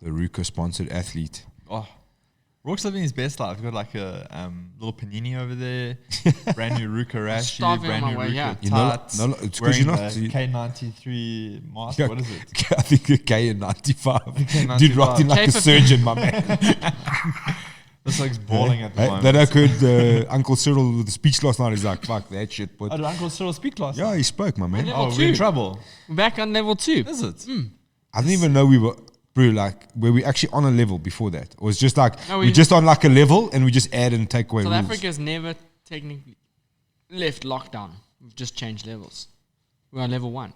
Ruka-sponsored athlete. Oh, Rourke's living his best life. We've got like a little panini over there, brand new Ruka rash, brand new Ruka tights. It's because you're not K93 mask. What is it? I think the K95. Dude, rocked in like a surgeon, my man. This looks balling at the moment. Then I heard Uncle Cyril with the speech last night. He's like, fuck that shit. But did Uncle Cyril speak last night? Yeah, he spoke, my man. We're in trouble. We're back on level 2. Is it? I didn't even know we were, bro, like, were we actually on a level before that? Or it's just like, No, we're just on like a level and we just add and take away South rules. Africa's never technically left lockdown. We've just changed levels. We're on level 1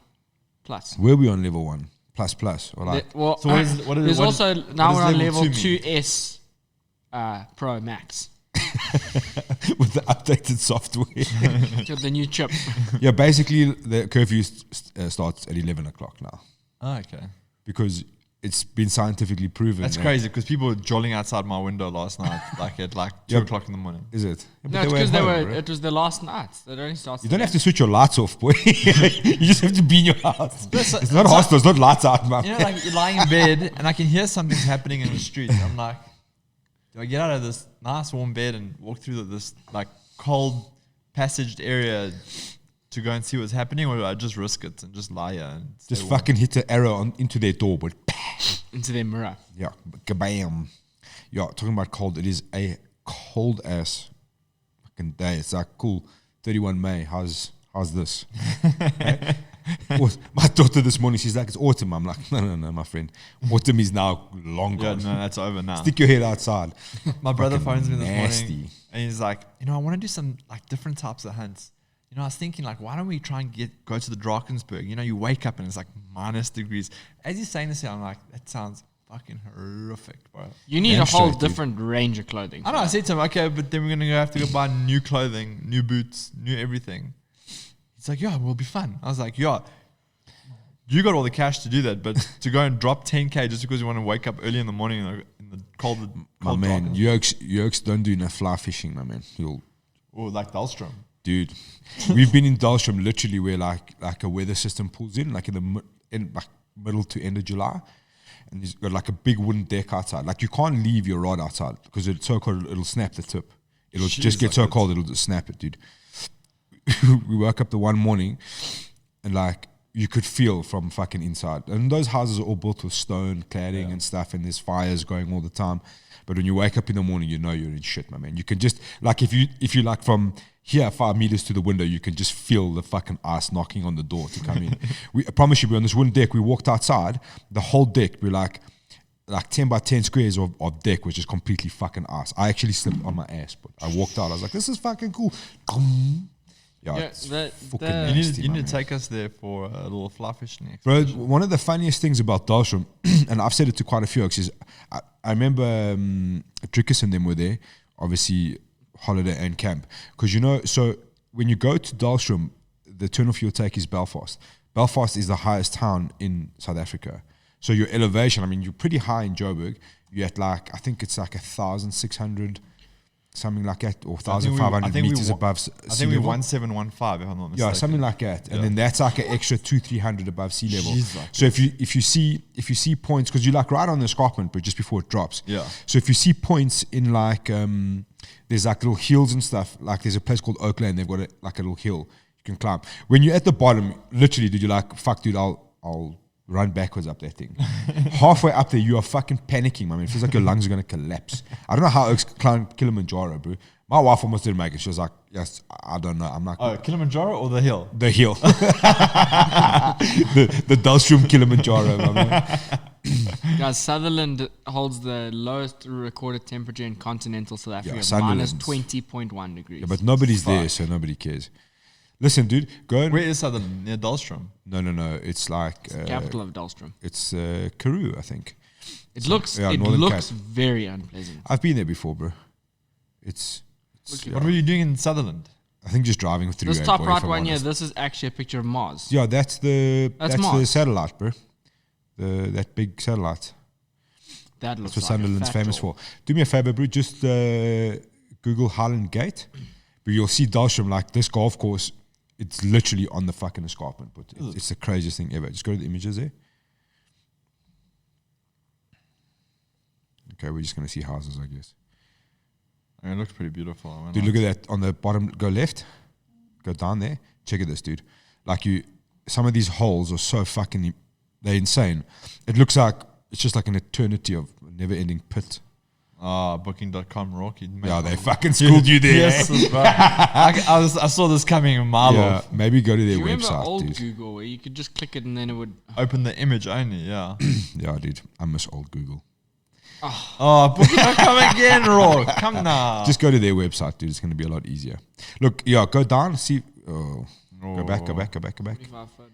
plus. Were we on level 1 plus or like? Well, So what is there's what also does now we're on level level 2 2S Pro Max. with the updated software? Got the new chip. Yeah, basically the curfew starts at 11 o'clock now Oh, okay. because it's been scientifically proven. That's crazy because people were jolling outside my window last night, like at 2 o'clock in the morning. Is it? Yeah, No, it's because it was the last night. That only starts. You don't have to switch your lights off, boy. You just have to be in your house. It's not hostel. It's not lights out, man. You know, like you're lying in bed and I can hear something's happening in the street. I'm like, do I get out of this nice warm bed and walk through this like cold passaged area to go and see what's happening, or do I just risk it and just lie here and Just stay warm? fucking hit the arrow into their door, but into their mirror. yeah, kabam. Yeah, talking about cold, it is a cold ass fucking day. It's like, cool, 31 May, how's this? My daughter this morning, she's like, it's autumn. I'm like, no, my friend. Autumn is now long Yeah, gone. no, that's over now. Stick your head outside. My brother Fucking phones me this nasty. morning and he's like, I want to do some like different types of hunts. I was thinking like, why don't we try and go to the Drakensberg? You wake up and it's like minus degrees. As he's saying this here, I'm like, that sounds fucking horrific, bro. You need Damn a whole straight, dude. different range of clothing. I know. I said to him, okay, but then we're gonna have to go buy new clothing, new boots, new everything. He's like, yeah, we'll be fun. I was like, yeah, you got all the cash to do that, but to go and drop 10K just because you want to wake up early in the morning in the cold My man, Drakensberg. Yokes don't do enough fly fishing, my man. Or like Dahlstrom. Dude, we've been in Dahlstrom literally where like a weather system pulls in, like in the middle to end of July, and you've got like a big wooden deck outside. Like you can't leave your rod outside because it's so cold, it'll snap the tip. It'll just get so cold, it'll just snap it, dude. We woke up the one morning and like you could feel from fucking inside. And those houses are all built with stone cladding and stuff, and there's fires going all the time. But when you wake up in the morning, you know you're in shit, my man. You can just, like, if you like from here 5 meters to the window, you can just feel the fucking ice knocking on the door to come in. I promise you, we're on this wooden deck. We walked outside, the whole deck, we're like 10 by 10 squares of deck was just completely fucking ice. I actually slipped on my ass, but I walked out. I was like, this is fucking cool. Yeah, it's fucking nasty, You my need to man. take us there for a little fly fishing Bro, expedition. one of the funniest things about Dahlstrom, and I've said it to quite a few folks, is I remember Drickus and them were there, obviously holiday and camp. Because so when you go to Dahlstrom, the turnoff you'll take is Belfast. Belfast is the highest town in South Africa. So your elevation, I mean, you're pretty high in Joburg. You're at like, I think it's like 1,600, something like that, or 1,500 meters above sea level. I think we 1715, if I'm not mistaken. Yeah, something like that, and then that's like an extra 200-300 above sea level. Jeez, like so if you see points, because you're like right on the escarpment, but just before it drops. Yeah. So if you see points in like there's like little hills and stuff. Like there's a place called Oakland. They've got like a little hill you can climb. When you're at the bottom, literally, dude, you're like, fuck, dude, I'll run backwards up that thing. Halfway up there, you are fucking panicking, man. It feels like your lungs are going to collapse. I don't know how Oaks climbed Kilimanjaro, bro. My wife almost didn't make it. She was like, yes, I don't know. I'm like, Oh, Kilimanjaro or the hill? the hill. the Dahlstrom Kilimanjaro, my man. Guys, Sutherland holds the lowest recorded temperature in continental South Africa, Sunderland's. minus 20.1 degrees. Yeah, but nobody's there, so nobody cares. Listen, dude, go and... Where is Sutherland? Near Dahlstrom? No. It's like... capital of Dahlstrom. It's Karoo, I think. It looks Northern very unpleasant. I've been there before, bro. It's What were you doing in Sutherland? I think just driving through. This top boy, right if I'm one here, honest. this is actually a picture of Mars. Yeah, that's the Mars. satellite, bro. That big satellite. That looks That's what like Sunderland's a fat famous jaw. for. Do me a favor, bro. Just Google Highland Gate, but you'll see Dahlstrom, like this golf course. It's literally on the fucking escarpment, but it's the craziest thing ever. Just go to the images there. Okay, we're just gonna see houses, I guess. I mean, it looks pretty beautiful. I went Dude, out. look at that on the bottom. Go left, go down there. Check at this, dude. Like some of these holes are so fucking, they're insane. It looks like it's just like an eternity of never-ending pit. Booking.com, Rocky. Yeah, they fucking schooled you there. Yes, bro. I saw this coming a mile Yeah, off. maybe go to Do their you remember website, old dude. Google where you could just click it and then it would... Open the image only, yeah. Yeah, dude. I miss old Google. Booking.com again, Rock. Come now. Just go to their website, dude. It's going to be a lot easier. Look, yeah, go down, see. Oh, go back. 25 photos.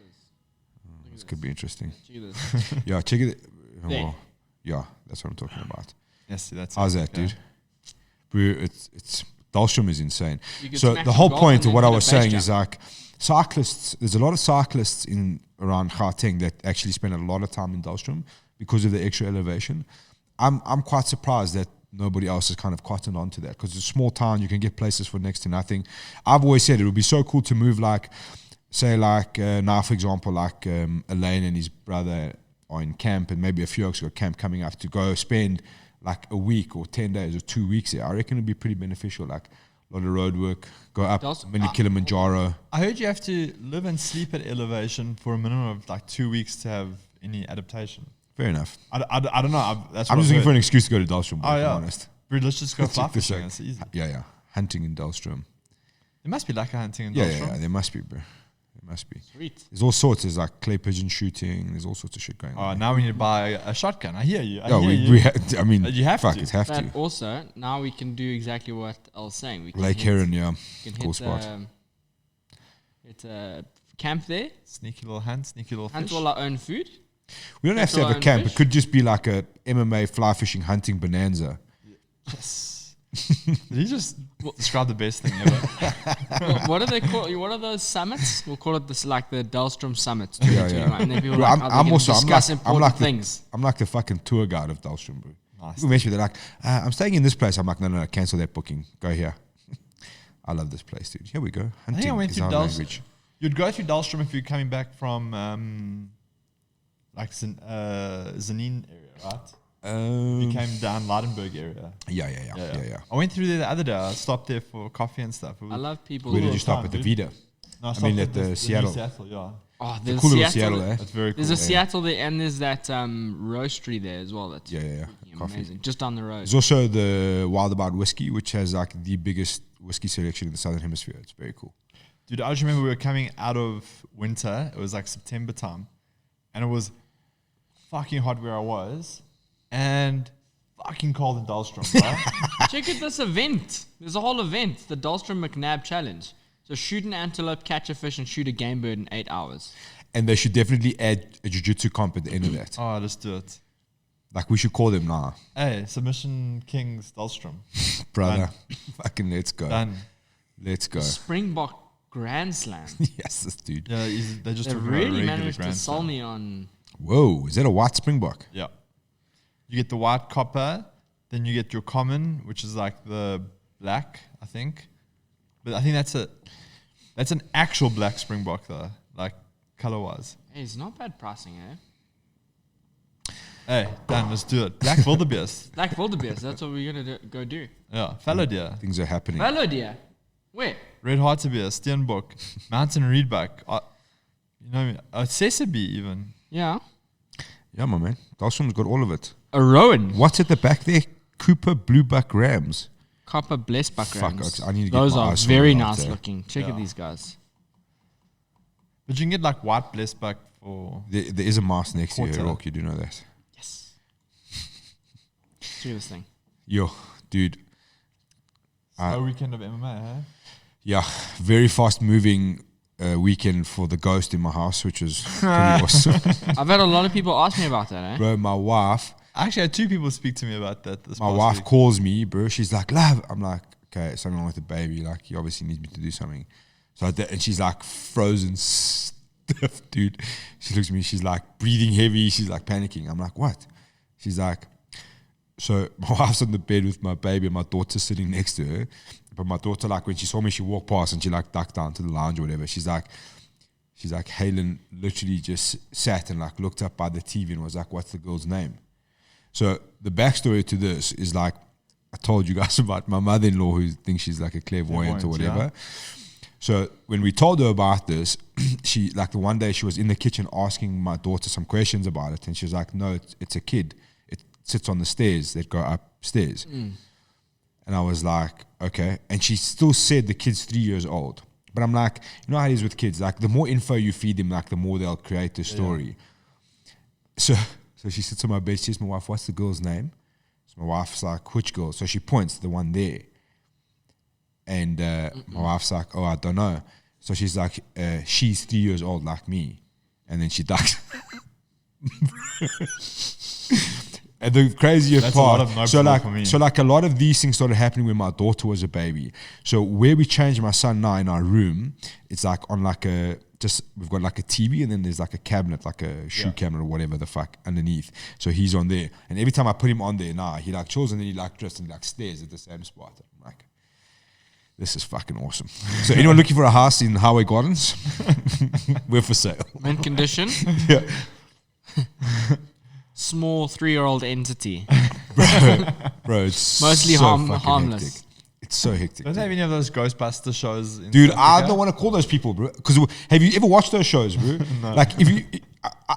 This could be interesting. Check this. Yeah, check it. There. Well, yeah, that's what I'm talking about. Yes, see, that's How's it. that, Yeah. dude? Bro, it's Dahlstrom is insane. You could So smack the the whole golf point and of what then I hit a was base saying jump. is like cyclists. There's a lot of cyclists in around Gauteng that actually spend a lot of time in Dahlstrom because of the extra elevation. I'm quite surprised that nobody else has kind of cottoned on to that because it's a small town. You can get places for next to nothing. I've always said it would be so cool to move now for example, Elaine and his brother are in camp and maybe a few oaks got camp coming up to go spend like a week or 10 days or 2 weeks there. I reckon it'd be pretty beneficial, like a lot of road work, go up mini Kilimanjaro. I heard you have to live and sleep at elevation for a minimum of like 2 weeks to have any adaptation. Fair enough. I don't know. That's I'm what just I've looking for heard. an excuse to go to Dahlstrom, Oh, if yeah. I'm honest. Bro, let's just go fly Check this fishing. out. It's easy. Yeah. Hunting in Dahlstrom. There must be like a hunting in Yeah, Dahlstrom. there must be, bro. There must be. Sweet. There's all sorts. There's like clay pigeon shooting. There's all sorts of shit going Oh, on. now we need to buy a shotgun. I hear you. I Yeah, hear you. I mean, You have fuck, to. it have But to. also, now we can do exactly what I was saying. We can Lake hit- Heron, yeah. we can Cool hit, spot. It's a camp there. Sneaky little hunt, sneaky little Hunt fish. all our own food. We don't have to Catch have our a own camp. It fish? could just be like a MMA fly fishing hunting bonanza. Yes. Did he just describe the best thing ever? What do they call? What are those summits? We'll call it this, like the Dahlstrom summits. Yeah, 2021. yeah. And then people Bro, are like, I'm also, discuss I'm important like things. I'm like the fucking tour guide of Dahlstrom, bro. Nice. People mess with it, they're like, I'm staying in this place. I'm like, no, cancel that booking. Go here. I love this place, dude. Here we go. I think I Hunting went is through our Dahlstrom. language. You'd go through Dahlstrom if you're coming back from Zanin area, right? You came down Leidenberg area. Yeah. I went through there the other day. I stopped there for coffee and stuff. It was I love people. Where who- did you stop time, at the dude. Vita? No, I I mean, stopped at the new Seattle. Seattle, yeah. Oh, The there's cool little Seattle. Seattle, eh? That's very cool. There's a Yeah. Seattle there, and there's that roastery there as well. That's Yeah. freaking Coffee. amazing. Just down the road. There's also the Wild About Whiskey, which has like the biggest whiskey selection in the Southern Hemisphere. It's very cool. Dude, I just remember we were coming out of winter. It was like September time. And it was fucking hot where I was. And fucking cold in Dahlstrom, bro. Check out this event. There's a whole event, the Dahlstrom McNabb Challenge. So shoot an antelope, catch a fish, and shoot a game bird in 8 hours. And they should definitely add a jiu-jitsu comp at the end of that. Oh, let's do it. Like we should call them now. Hey, Submission Kings Dahlstrom. Brother. Fucking let's go. Done. Let's go. Springbok Grand Slam. Yes, this dude. Yeah, they just They took a really regular managed to Grand sell Slam. me on. Whoa, is that a white springbok? Yeah. You get the white copper, then you get your common, which is like the black, I think. But I think that's an actual black springbok though, like color wise. Hey, it's not bad pricing, eh? Hey, done, let's do it. Black wildebeest. Black wildebeest. That's what we're gonna go do. Yeah, fallow deer. Things are happening. Fallow deer. Where? Red hartebeest, steenbok, mountain reedbuck. You know, Sesame even. Yeah. Yeah, my man. Dahlstrom's got all of it. A rowan. What's at the back there? Cooper Bluebuck Rams. Copper blessed buck Fuck, rams. I need to get Those my are eyes very sorted out nice there. looking. Check Yeah. at these guys. But you can get like white blessed buck for There is a mouse next to you, Quarter. Rock. You do know that. Yes. Look at this thing. Yo, dude. a weekend of MMA, huh? Yeah, very fast moving weekend for the ghost in my house, which was pretty awesome. I've had a lot of people ask me about that, eh? Bro, my wife I actually had two people speak to me about that this My past wife week. calls me, bro. She's like, love. I'm like, okay, something wrong with the baby. Like, he obviously needs me to do something. So, and she's like frozen stiff, dude. She looks at me. She's like breathing heavy. She's like panicking. I'm like, what? She's like, so my wife's on the bed with my baby and my daughter's sitting next to her. But my daughter, like, when she saw me, she walked past and she like ducked down to the lounge or whatever. She's like, Halen literally just sat and like looked up by the TV and was like, what's the girl's name? So the backstory to this is like, I told you guys about my mother-in-law who thinks she's like a clairvoyant or whatever. So when we told her about this, she like the one day she was in the kitchen asking my daughter some questions about it, and she was like, "No, it's a kid. It sits on the stairs that go upstairs." And I was like, "Okay." And she still said the kid's 3 years old. But I'm like, you know how it is with kids. Like the more info you feed them, like the more they'll create the story. So she sits on my bed. She says, "My wife, what's the girl's name?" So my wife's like, "Which girl?" So she points the one there. And my wife's like, "Oh, I don't know." So she's like, "She's 3 years old like me." And then she ducks. And the craziest That's part, a lot of no for me. so like a lot of these things started happening when my daughter was a baby. So where we changed my son now in our room, it's like on like we've got like a TV and then there's like a cabinet, like a shoe cabinet or whatever the fuck underneath. So he's on there. And every time I put him on there, he like chills and then he like drifts and like stares at the same spot. I'm like, this is fucking awesome. So anyone looking for a house in Highway Gardens, we're for sale. Mint condition. Yeah. Small 3-year-old entity. Bro, it's Mostly so fucking harmless. hectic. It's so hectic. Don't they have any of those Ghostbuster shows? In Dude, South I Africa? don't want to call those people, bro. Because have you ever watched those shows, bro? No. Like, if you,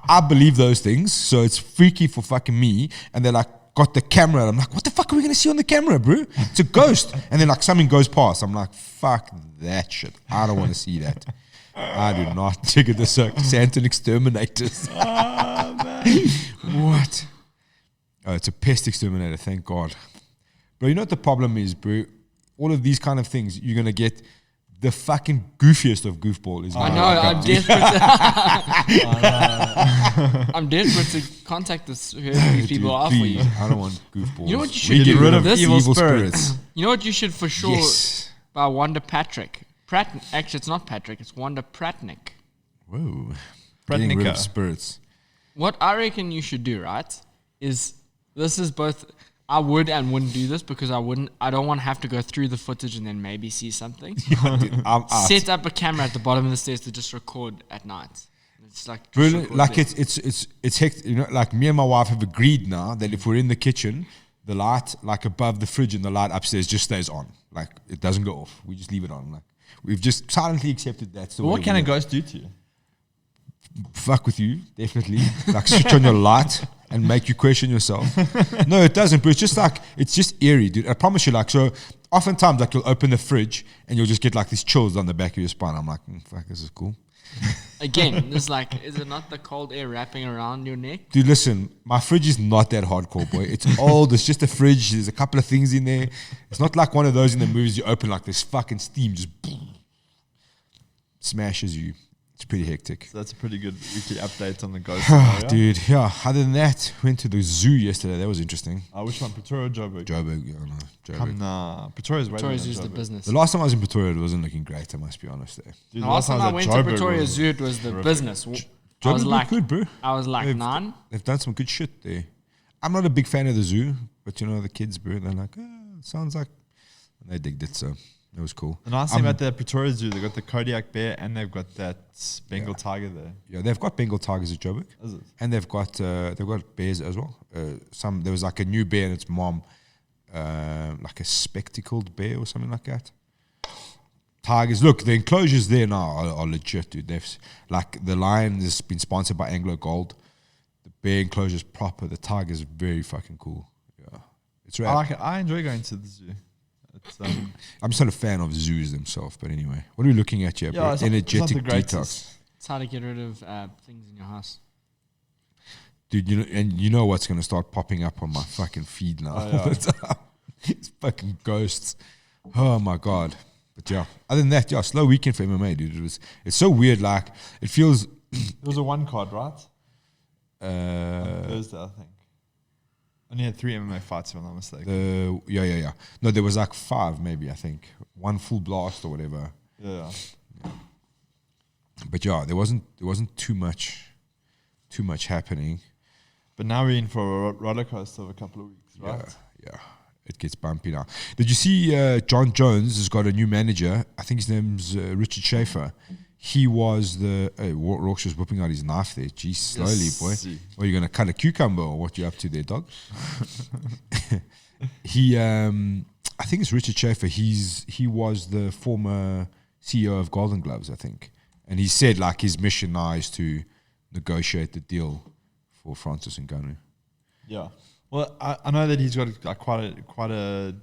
I believe those things, so it's freaky for fucking me. And they're like, got the camera. And I'm like, what the fuck are we gonna see on the camera, bro? It's a ghost. And then like something goes past. I'm like, fuck that shit. I don't want to see that. I do not check it. The Santon exterminators. Oh, man. What? Oh, it's a pest exterminator. Thank God. Bro, you know what the problem is, bro? All of these kind of things, you're gonna get the fucking goofiest of goofball. Is I know. I'm desperate. I'm desperate to contact whoever these people are for you. I don't want goofballs. You know what you should We do? get rid of This evil spirits. You know what you should for sure Yes. by Wanda Patrick. Actually, it's not Patrick. It's Wanda Pratnick. Whoa. Getting rid of Pratnica. spirits. What I reckon you should do, right, is this is both. I would and wouldn't do this because I don't want to have to go through the footage and then maybe see something. Dude, I'm out. Set up a camera at the bottom of the stairs to just record at night. It's like just Brilliant. record Like there. it's hectic. You know, like me and my wife have agreed now that if we're in the kitchen, the light like above the fridge and the light upstairs just stays on. Like it doesn't go off. We just leave it on. Like we've just silently accepted that's the way. What can we a live. ghost do to you? Fuck with you, definitely. Like switch on your light and make you question yourself. No, it doesn't, but it's just like, it's just eerie, dude. I promise you, like, so oftentimes, like, you'll open the fridge and you'll just get like these chills down the back of your spine. I'm like, fuck, this is cool. Again, there's like, is it not the cold air wrapping around your neck? Dude, listen, my fridge is not that hardcore, boy. It's old. It's just a fridge. There's a couple of things in there. It's not like one of those in the movies you open, like this fucking steam just smashes you. It's pretty hectic. So that's a pretty good weekly update on the ghost scenario. Dude, yeah. Other than that, went to the zoo yesterday. That was interesting. Which one? Pretoria or Joburg? Joburg, yeah, no, Joburg. Nah, Pretoria's way Victoria's better used than the Joburg. business. The last time I was in Pretoria, it wasn't looking great, I must be honest there. Dude, The last time I was went at to Joburg Pretoria was Zoo, it was the horrific. business. I was Joburg like, looked good, bro. I was like, none. They've done some good shit there. I'm not a big fan of the zoo, but you know, the kids, bro, they're like, sounds like, and they digged it, so it was cool. The nice thing about the Pretoria Zoo, they've got the Kodiak bear and they've got that Bengal tiger there. Yeah, they've got Bengal tigers at Joburg. Is it? And they've got bears as well. There was like a new bear and its mom, like a spectacled bear or something like that. Tigers, look, the enclosures there now are legit, dude. They've like the lion has been sponsored by Anglo Gold. The bear enclosure's proper. The tiger's very fucking cool. Yeah, it's rad. I like it. I enjoy going to the zoo. It's, I'm just not a fan of zoos themselves, but anyway, what are we looking at here, bro? it's not the Energetic greatest. detox. It's how to get rid of things in your house. Dude, you know what's going to start popping up on my fucking feed now all the time. It's fucking ghosts. Oh my God. But yeah, other than that, yeah, slow weekend for MMA, dude. It's so weird. Like, it feels. it was a one card, right? Uh, Thursday, I think. Only had 3 MMA fights, if I'm not mistaken. yeah. No, there was like 5, maybe, I think. 1 full blast or whatever. Yeah. But yeah, there wasn't too much happening. But now we're in for a roller coaster of a couple of weeks, right? Yeah. It gets bumpy now. Did you see John Jones has got a new manager? I think his name's Richard Schaefer. he was the Rorschach was whipping out his knife there. Jeez, slowly, boy. Are you gonna cut a cucumber or what you up to there, dog? He, I think it's Richard Schaefer. He was the former CEO of Golden Gloves, I think, and he said like his mission now is to negotiate the deal for Francis Ngannou. Yeah. Well, I know that he's got like quite a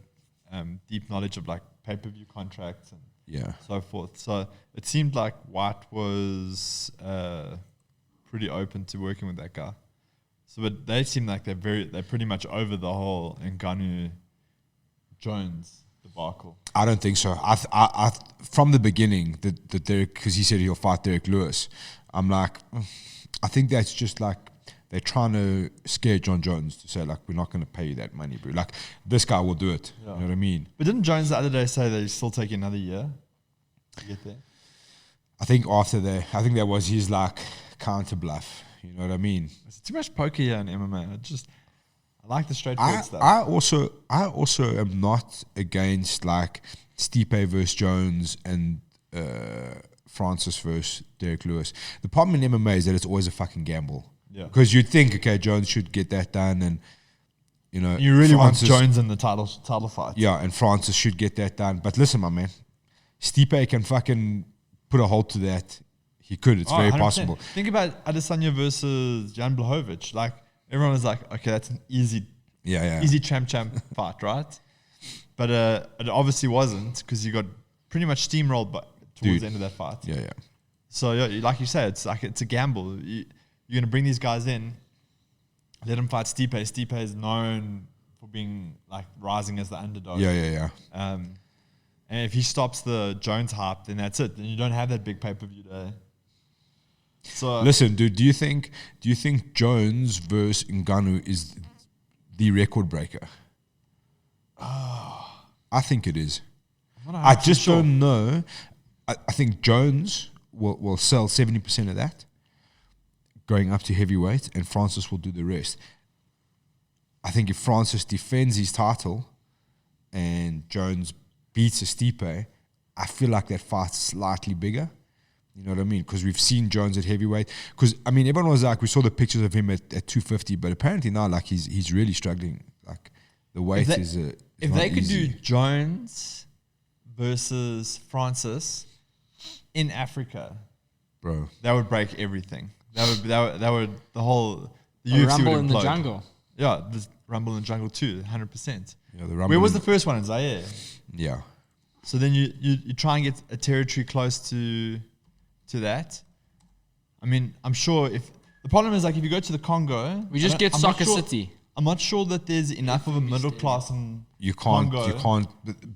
deep knowledge of like pay-per-view contracts and so forth. So it seemed like White was pretty open to working with that guy. So, but they seem like they're pretty much over the whole Ngannou Jones debacle. I don't think so. I from the beginning that Derek, because he said he'll fight Derek Lewis. I'm like, I think that's just like they're trying to scare John Jones to say like we're not going to pay you that money, bro. Like this guy will do it. Yeah. You know what I mean? But didn't Jones the other day say that he's still taking another year to get there? I think after that, I think that was his like counter bluff. You know what I mean? It's too much poker here in MMA. I like the straightforward stuff. I also am not against like Stipe versus Jones and Francis versus Derek Lewis. The problem in MMA is that it's always a fucking gamble. Yeah. Because you'd think, okay, Jones should get that done, and you know you really want Jones in the title fight. Yeah, and Francis should get that done. But listen, my man, Stipe can fucking put a halt to that. He could. It's very 100%. possible. Think about Adesanya versus Jan Blachowicz. Like everyone was like, okay, that's an easy champ fight, right? But it obviously wasn't because you got pretty much steamrolled towards the end of that fight. Yeah. So like you said, it's a gamble. You're going to bring these guys in, let them fight Stipe. Stipe is known for being like rising as the underdog. Yeah. And if he stops the Jones hype, then that's it. Then you don't have that big pay-per-view day. So listen, dude, do you think Jones versus Ngannou is the record breaker? I think it is. I just don't know. I think Jones will sell 70% of that, going up to heavyweight, and Francis will do the rest. I think if Francis defends his title and Jones beats a Stipe, I feel like that fight's slightly bigger. You know what I mean? Because we've seen Jones at heavyweight. Because, I mean, everyone was like, we saw the pictures of him at 250, but apparently now, like, he's really struggling. Like, the weight is if they could easy. do Jones versus Francis in Africa, bro, that would break everything. That would the whole the UFC Rumble would in the implode. jungle. Yeah, the Rumble in the Jungle too, 100%. Yeah, the Rumble. Where was the first one in Zaire? Yeah. So then you try and get a territory close to that. I mean, I'm sure if the problem is like if you go to the Congo, We just get Soccer City. I'm not sure that there's enough of a middle class in Congo.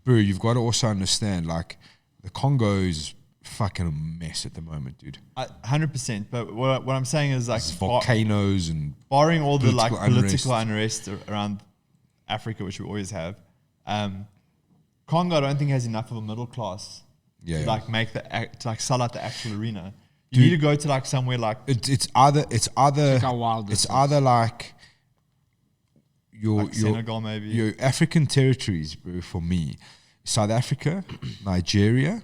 Bro, you've got to also understand, like, the Congo is fucking a mess at the moment, dude. 100%. But what I'm saying is like There's volcanoes and barring all the like political political unrest around Africa, which we always have, Congo I don't think has enough of a middle class to like make to like sell out the actual arena. You need to go to like somewhere like it's either how wild this it's is. either like your Senegal maybe. your African territories, bro. For me, South Africa, Nigeria,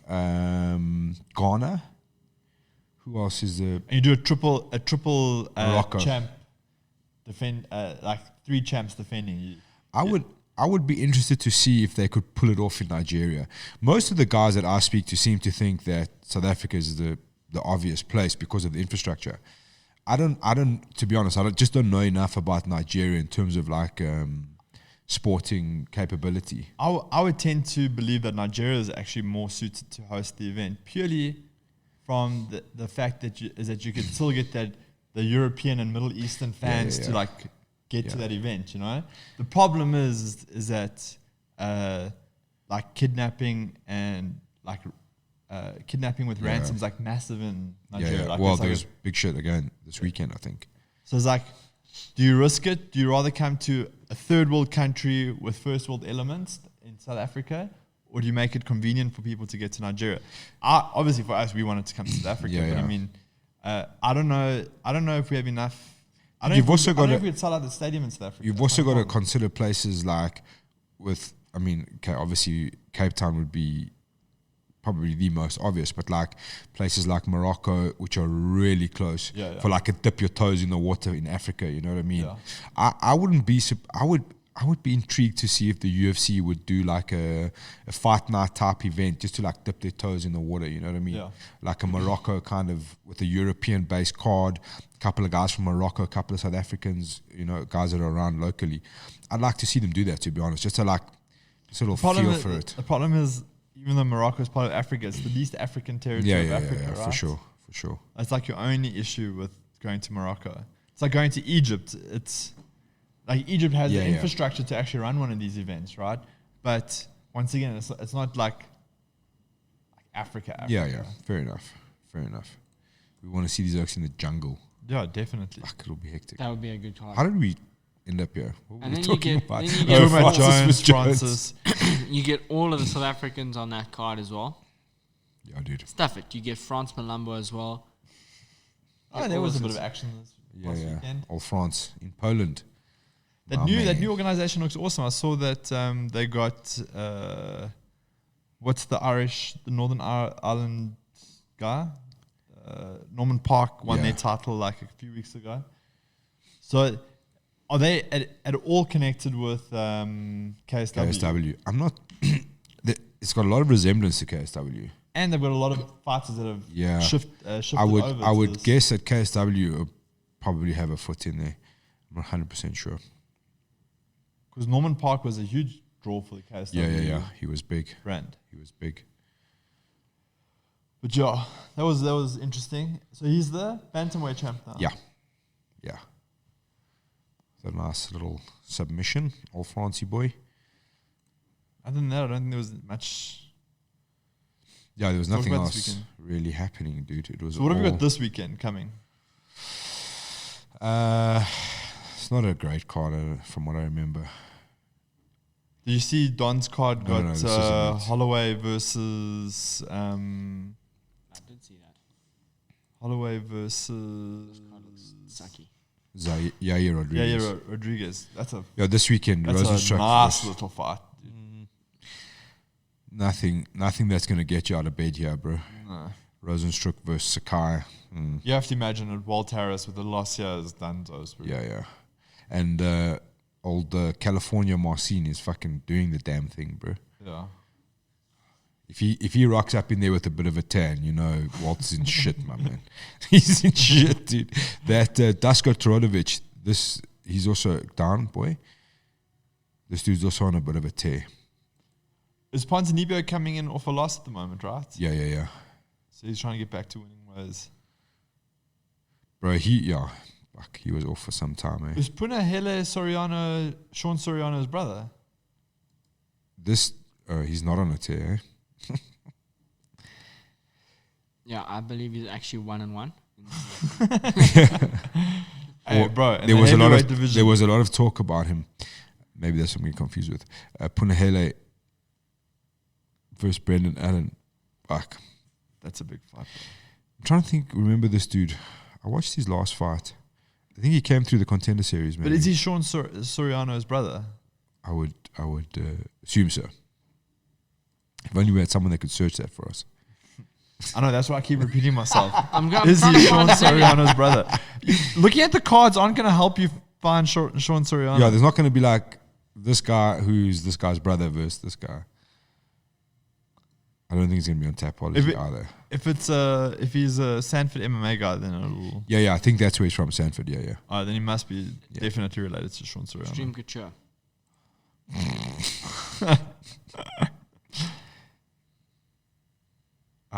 Ghana. Who else is there? And you do a triple Morocco. champ defend like 3 champs defending you. I would be interested to see if they could pull it off in Nigeria. Most of the guys that I speak to seem to think that South Africa is the obvious place because of the infrastructure. I don't. To be honest, I just don't know enough about Nigeria in terms of like sporting capability. I would tend to believe that Nigeria is actually more suited to host the event purely from the fact that you could still get the European and Middle Eastern fans to like get to that event. You know, the problem is that like kidnapping and like kidnapping with ransoms like massive in Nigeria. Like, well, there's big shit again this weekend, I think. So it's like, do you risk it? Do you rather come to a third world country with first world elements in South Africa, or do you make it convenient for people to get to Nigeria? Obviously, for us, we wanted to come to South Africa, but I mean, I don't know if we have enough. I don't know if we'd sell out the stadium in South Africa. You've also got to consider places like obviously Cape Town would be probably the most obvious, but like places like Morocco, which are really close for like a dip your toes in the water in Africa. You know what I mean? Yeah. I wouldn't be. I would be intrigued to see if the UFC would do like a fight night type event just to like dip their toes in the water. You know what I mean? Yeah. Like a Morocco kind of with a European based card, a couple of guys from Morocco, a couple of South Africans, you know, guys that are around locally. I'd like to see them do that, to be honest, just to like sort of feel for it. The problem is, even though Morocco is part of Africa, it's the least African territory of Africa, right? For sure. That's like your only issue with going to Morocco. It's like going to Egypt. It's like Egypt has the infrastructure to actually run one of these events, right? But once again, it's not like Africa. Yeah. Fair enough. We want to see these oaks in the jungle. Yeah, definitely. Fuck, it'll be hectic. That would be a good card. How did we end up here? What And were we then you talking get- about? then you get Juma Francis Jones, Francis. You get all of the South Africans on that card as well. Yeah, dude. Stuff it. You get France Malumbo as well. Oh, there was a bit of action this last Yeah. weekend. All France in Poland. That My new man. organization looks awesome. I saw that they got what's the Northern Ireland guy, Norman Park won their title like a few weeks ago. So, are they at all connected with KSW? KSW. I'm not. It's got a lot of resemblance to KSW. And they've got a lot of fighters that have shifted I would over. I to would this. guess that KSW will probably have a foot in there. I'm not 100% sure. Because Norman Park was a huge draw for the KSW. Yeah. He was big. brand. He was big. But yeah, that was interesting. So he's the bantamweight champ now. Yeah. So nice little submission, all Francie boy. Other than that, I don't think there was much. Yeah, there was Talk nothing about this else weekend. really happening, dude. It was. So what have we all- got this weekend coming? It's not a great card from what I remember. Did you see Don's card No, got this isn't it. Holloway versus I did see that. Holloway versus Card looks sucky. Yair Rodriguez. yeah, Rodriguez. That's a This weekend, that's a Rosenstruck. nice versus- little fight. Nothing that's gonna get you out of bed here, bro. No. Rosenstruck versus Sakai. You have to imagine that Walt Harris with the loss here is done. Yeah. And old California Marcin is fucking doing the damn thing, bro. Yeah. If he rocks up in there with a bit of a tan, you know, Walt's in shit, my man. He's in shit, dude. That Dasko Todorovic, he's also down, boy. This dude's also on a bit of a tear. Is Ponzinibbio coming in off a loss at the moment, right? Yeah. So he's trying to get back to winning ways. Bro, he was off for some time, eh? Is Punahele Soriano Sean Soriano's brother? He's not on a tear, eh? Yeah, I believe he's actually 1-1. Hey, bro, in There the was heavyweight division. there was a lot of talk about him. Maybe that's what I'm getting confused with. Punahele versus Brendan Allen. Fuck. That's a big fight. I'm trying to remember this dude. I watched his last fight. I think he came through the Contender Series, man. But is he Sean Soriano's brother? I would assume so. If only we had someone that could search that for us. I know, that's why I keep repeating myself. Is Is he Sean Soriano's brother? Looking at the cards aren't going to help you find Sean Soriano. Yeah, there's not going to be like this guy who's this guy's brother versus this guy. I don't think he's going to be on Tapology either. If he's a Sanford MMA guy, then it'll. Yeah, I think that's where he's from, Sanford. Yeah. Then he must be definitely related to Sean Soriano. Extreme Couture.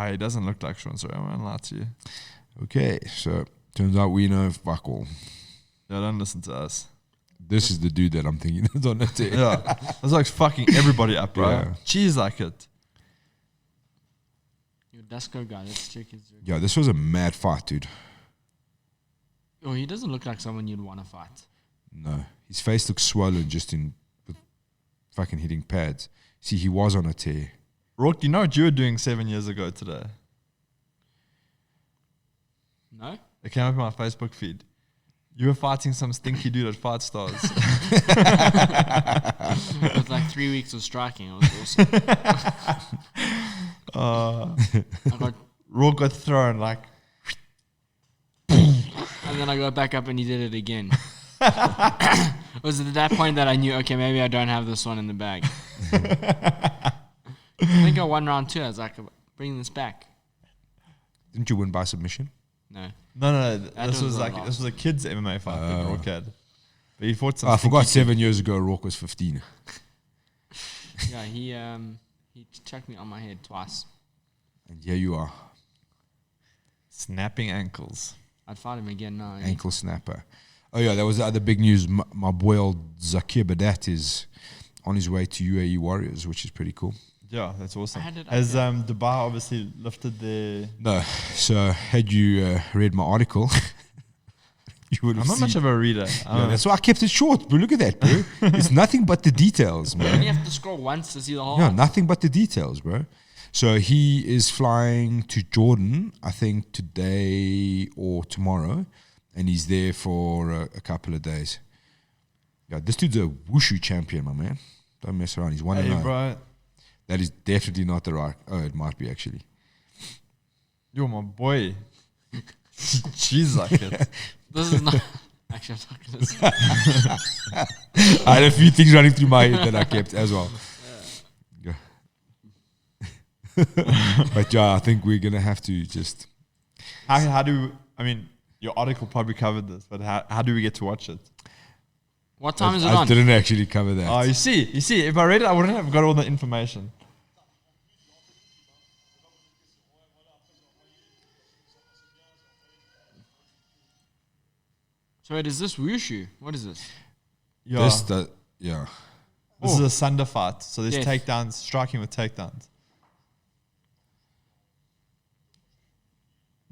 He doesn't look like Sean Soriano. I won't lie to you. Okay, so turns out we know fuck all. Yeah, don't listen to us. This is the dude that I'm thinking is on the team. Yeah, that's like fucking everybody up, bro. Yeah. Cheese like it. Your Dasko guy, let's check his. Yeah, this was a mad fight, dude. Oh, he doesn't look like someone you'd want to fight. No, his face looks swollen just with fucking hitting pads. See, he was on a tear. Rourke, do you know what you were doing 7 years ago today? No? It came up in my Facebook feed. You were fighting some stinky dude at Fight Stars. With like 3 weeks of striking, it was awesome. I got, Raw got thrown like. and then I got back up and he did it again. It was at that point that I knew, okay, maybe I don't have this one in the bag. I think I won round 2. I was like, bring this back. Didn't you win by submission? No. No. That This was was a like loss. this was a kid's MMA fight that Rock had. But he fought some. I forgot stinky 7 years ago, Rourke was 15. Yeah, he chucked me on my head twice. And here you are, snapping ankles. I'd fight him again now. ankle snapper. Oh, yeah, that was the other big news. My boy old Zakir Badat is on his way to UAE Warriors, which is pretty cool. Yeah, that's awesome. I had it up Has there. Dubai obviously lifted their? No, so had you read my article, you would have I'm not seen. much of a reader. Yeah, that's why I kept it short, bro. Look at that, bro. It's nothing but the details, man. You have to scroll once to see the whole. Yeah, nothing but the details, bro. So he is flying to Jordan, I think today or tomorrow, and he's there for a couple of days. Yeah, this dude's a wushu champion, my man. Don't mess around. He's 1-0. Hey, bro, That is definitely not the right. Oh, it might be actually. you're my boy. She's like it. This is not. Actually, I'm not going to say. I had a few things running through my head that I kept as well. Yeah. But yeah, I think we're gonna have to just. How do I mean? Your article probably covered this, but how do we get to watch it? What time is it I on? didn't actually cover that. Oh, you see, if I read it, I wouldn't have got all the information. So wait, is this wushu? What is this? Yeah, Yeah. this is a Sunder fight, so there's Yes. takedowns, striking with takedowns.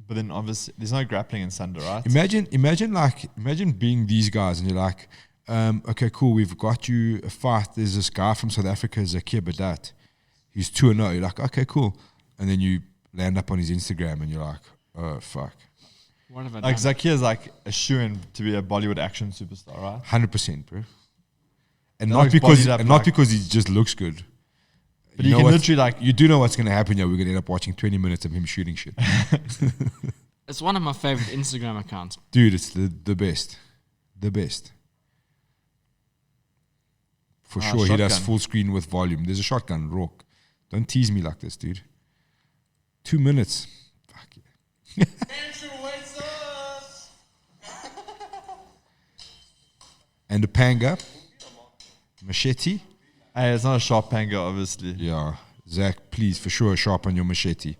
But then obviously there's no grappling in Sunder, right? Imagine being these guys and you're like, okay, cool, we've got you a fight. There's this guy from South Africa, Zakir Badat. He's 2-0. You're like, okay, cool. And then you land up on his Instagram and you're like, oh, fuck. What have I Like done? Zakir is like a shoo-in to be a Bollywood action superstar, right? 100%, bro. And They're not like because bodied up and not like- because he just looks good. But you can what's- literally like you do know what's going to happen here. We're going to end up watching 20 minutes of him shooting shit. It's one of my favorite Instagram accounts. Dude, it's the best. The best. For Ah, sure, he does shotgun. full screen with volume. There's a shotgun, Rock. Don't tease me like this, dude. 2 minutes. Fuck yeah. And a panga. Machete. hey, it's not a sharp panga, obviously. Yeah. Zach, please, for sure, sharpen your machete.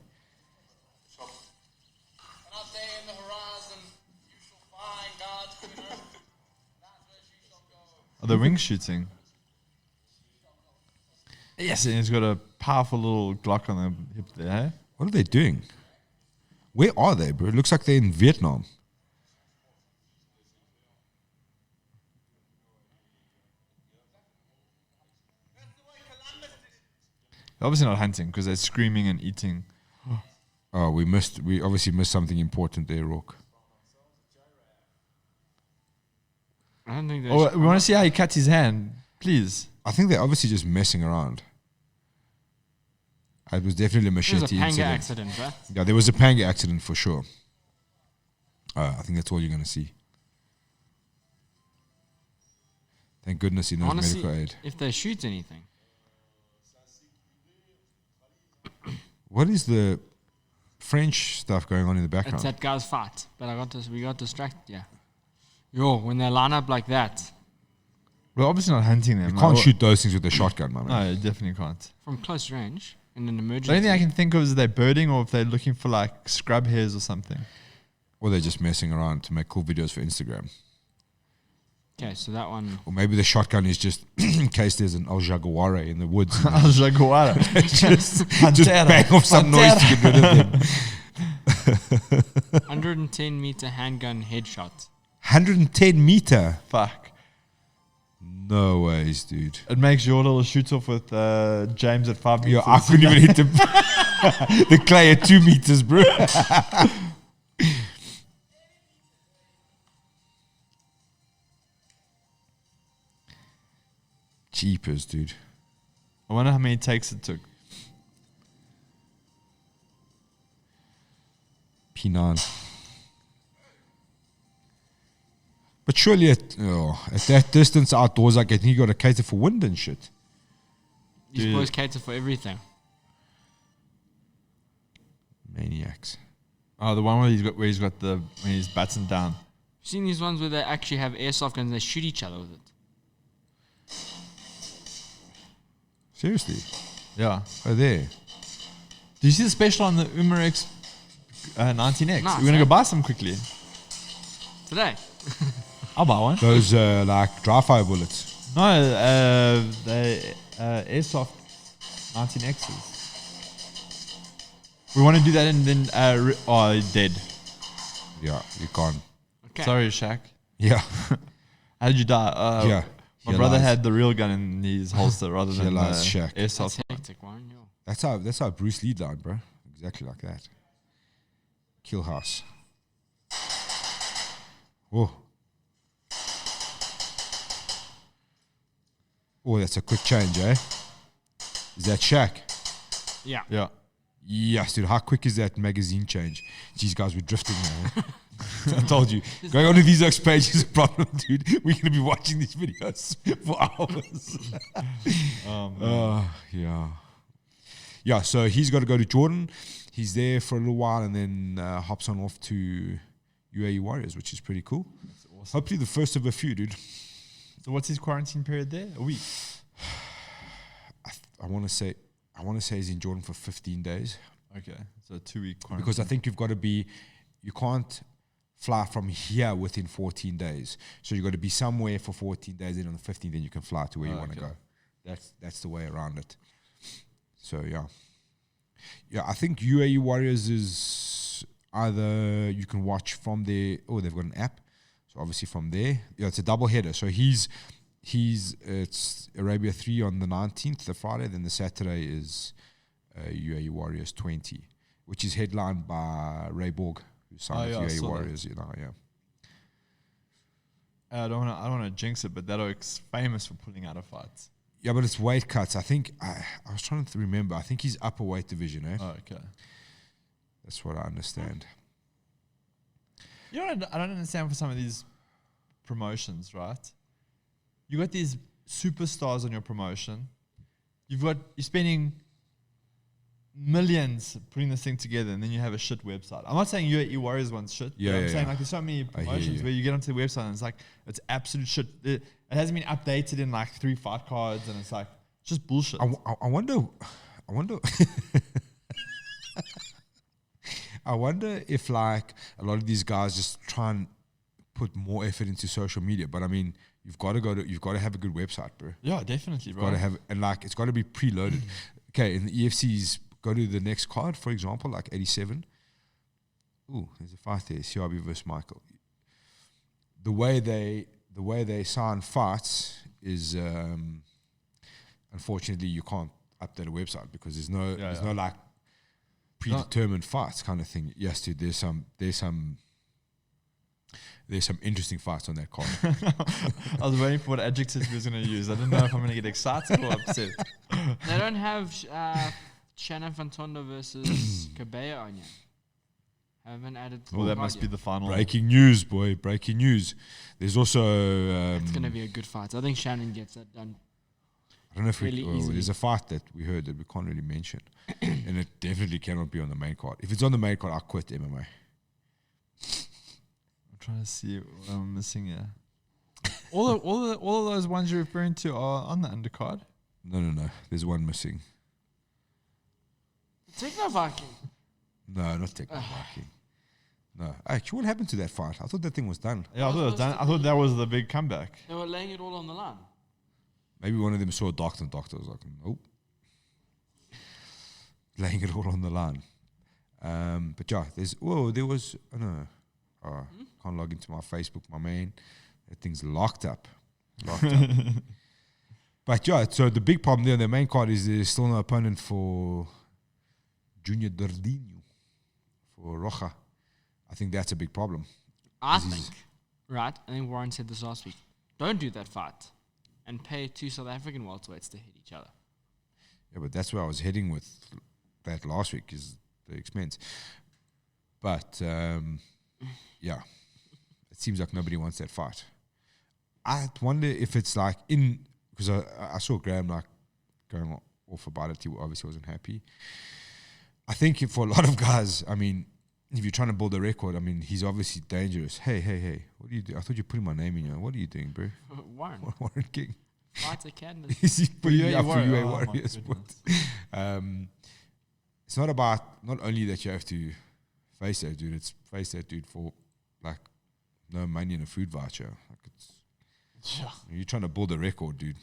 Out there in the horizon, you shall find God's good earth. That's where she shall go. Oh, the wing shooting. Yes, and he's got a powerful little Glock on the hip there, hey? What are they doing? Where are they, bro? It looks like they're in Vietnam. They're obviously not hunting because they're screaming and eating. Oh, we obviously missed something important there, Rock. I don't think they. Oh, we want to see how he cuts his hand, please. I think they're obviously just messing around. It was definitely a There's a machete panga incident. accident, right? Yeah, there was a panga accident for sure. I think that's all you're going to see. Thank goodness he I knows want to medical see aid. if they shoot anything. What is the French stuff going on in the It's background? that guy's fight, but we got distracted. Yeah. Yo, when they line up like that We're obviously not hunting them. You can't shoot those things with a shotgun, my man. No, you definitely can't. from close range in an The emergency. only thing I can think of is they're birding or if they're looking for like scrub hairs or something. Or they're just messing around to make cool videos for Instagram. Okay, so that one. Or maybe the shotgun is just in case there's an El Jaguar in the woods. Al Jaguara. just Pantera. bang off some noise to get rid of them. 110 meter handgun headshot. 110 meter. Fuck. No ways, dude. It makes your little shoot off with James at 5 meters. Yeah, I couldn't even hit the clay at 2 meters, bro. Jeepers, dude. I wonder how many takes it took. 189. But surely at that distance outdoors, like, I think you got to cater for wind and shit. These Dude. boys cater for everything. Maniacs. Oh, the one where he's got the when he's batting down. Seen these ones where they actually have airsoft guns and they shoot each other with it. Seriously? Yeah. Oh, there. Do you see the special on the Umarex 19X? Nice, We're gonna eh? go buy some quickly. Today. I'll buy one. Those like dry fire bullets. No, the airsoft 19Xs. We want to do that and then dead. Yeah, you can't. Okay. Sorry, Shaq. Yeah. How did you die? Yeah. My Here brother lies- had the real gun in his holster rather Here than the lies Shaq. That's airsoft. hectic, one. Yo. That's how Bruce Lee died, bro. Exactly like that. Kill house. Oh. Oh, that's a quick change, eh? Is that Shaq? Yeah. Yeah. Yes, dude. How quick is that magazine change? Jeez, guys, we're drifting now. I told you. Going on to these next pages is a problem, dude. We're going to be watching these videos for hours. Yeah. Yeah, so he's got to go to Jordan. He's there for a little while and then hops on off to UAE Warriors, which is pretty cool. Awesome. Hopefully the first of a few, dude. So what's his quarantine period there? A week. I want to say he's in Jordan for 15 days. Okay. So a 2-week quarantine. Because I think you can't fly from here within 14 days. So you've got to be somewhere for 14 days, and on the 15th, then you can fly to where you want to okay. go. That's the way around it. So, yeah. Yeah, I think UAE Warriors is either you can watch from there, they've got an app. So, obviously from there. Yeah, it's a double header. So, it's Arabia 3 on the 19th, the Friday. Then the Saturday is UAE Warriors 20, which is headlined by Ray Borg, who signed with UAE Warriors. You know, yeah. I don't want to jinx it, but that oak's famous for pulling out of fights. Yeah, but it's weight cuts. I think I was trying to remember. I think he's upper weight division, eh? Oh, okay. That's what I understand. You know what I don't understand for some of these promotions, right? You got these superstars on your promotion. You're spending millions putting this thing together, and then you have a shit website. I'm not saying UAE Warriors wants shit. Yeah, but I'm yeah, saying yeah. like there's so many hear promotions you. where you get onto the website and it's like it's absolute shit. It hasn't been updated in like 3 fight cards, and it's like it's just bullshit. I wonder. I wonder if like a lot of these guys just try and put more effort into social media. But I mean, you've got to have a good website, bro. Yeah, definitely, bro. Got to have, and like it's got to be preloaded. Okay, in the EFCs, go to the next card, for example, like 87. Ooh, there's a fight there, CRB versus Michael. The way they sign fights is, unfortunately, you can't update a website because there's no like predetermined fights kind of thing. Yes, dude, there's some interesting fights on that card. I was waiting for what adjectives he was going to use. I didn't know if I'm going to get excited or upset. They don't have Shannon Fantondo versus Cabello on yet. Haven't added to Well, the that card must be yet. the final. Breaking news, boy! Breaking news. There's also It's going to be a good fight. I think Shannon gets that done. I don't know if really easily. there's a fight that we heard that we can't really mention, and it definitely cannot be on the main card. If it's on the main card, I'll quit MMA. I'm trying to see what I'm missing here. all of those ones you're referring to are on the undercard. No. There's one missing. Techno Viking. No, not Techno Viking. No. Actually, what happened to that fight? I thought that thing was done. Yeah, I thought it was done. I thought that was the big comeback. They were laying it all on the line. Maybe one of them saw a doctor, and doctor was like, nope. Laying it all on the line. But yeah, can't log into my Facebook, my man. That thing's locked up. But yeah, so the big problem there on the main card is there's still no opponent for Junior Dardinho, for Roja. I think that's a big problem. I think Warren said this last week. Don't do that fight and pay 2 South African welterweights to hit each other. Yeah, but that's where I was heading with that last week, is the expense. But yeah, it seems like nobody wants that fight. I wonder if it's like because I saw Graham like going off about it. He obviously wasn't happy. I think for a lot of guys, I mean, if you're trying to build a record, I mean, he's obviously dangerous. Hey, what are you doing? I thought you were putting my name in here. What are you doing, bro? Warren. Warren King. Fights a candidate. Is he putting me up for UA Oh, my Warriors? goodness. It's not about not only that you have to face that dude, it's face that dude for like no money and a food voucher. Like you're trying to build a record, dude.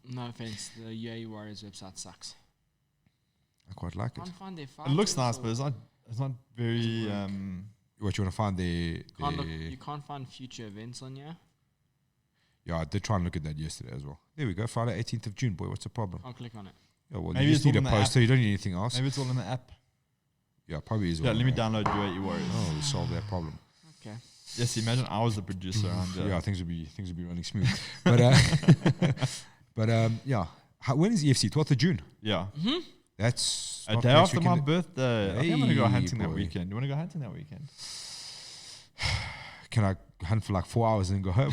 No offense, the UAE Warriors website sucks. I quite like it. Can't find their It looks fighters nice, or- but it's not very. What you want to find there? you can't find future events on here. Yeah, I did try and look at that yesterday as well. There we go, Friday, 18th of June, boy. What's the problem? Can't click on it. Yeah, well, Maybe you just it's need all a in the poster. You don't need anything else. Maybe it's all in the app. Yeah, probably is. Yeah, all let me right. download UAE Warriors. Oh, we solved that problem. Okay. Yes, imagine I was the producer around here. Yeah, things would be running smooth. But yeah. When is EFC? 12th of June. Yeah. That's A not day next after my weekend. birthday. I think I'm gonna go Hey, hunting that boy. weekend. You wanna go hunting that weekend? Can I hunt for like 4 hours and then go home?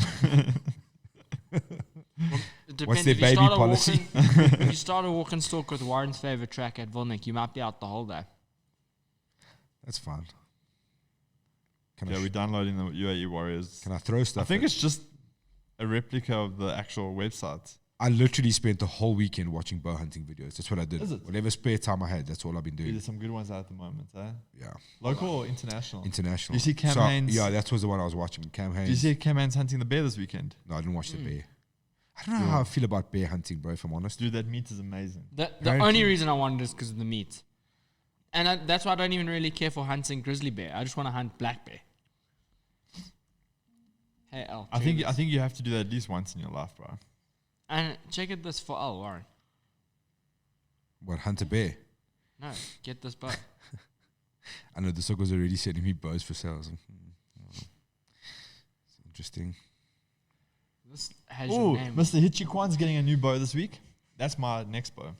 It depends. What's their If you baby start a policy? if you start a walk and stalk with Warren's favorite track at Volnik, you might be out the whole day. That's fine. Can Yeah, I we're downloading the UAE Warriors. can I throw stuff? I think at- it's just a replica of the actual website. I literally spent the whole weekend watching bow hunting videos. That's what I did. Is it? Whatever spare time I had, that's all I've been doing. There's some good ones out at the moment, eh? Yeah. Local or international? International. You see Cam So, Haines- yeah, that was the one I was watching. Cam Haines. Do you see Cam Haines hunting the bear this weekend? No, I didn't watch the bear. I don't know how I feel about bear hunting, bro, if I'm honest. Dude, that meat is amazing. The Apparently- only reason I wanted is because of the meat. And that's why I don't even really care for hunting grizzly bear. I just want to hunt black bear. Hey, Al. I think you have to do that at least once in your life, bro. And check it this for Al, Warren. What, hunt a bear? No, get this bow. I know the Soko's already sending me bows for sale. I was like, I don't know. It's interesting. This has your Oh, name. Mr. Hichikwan's getting a new bow this week. That's my next bow.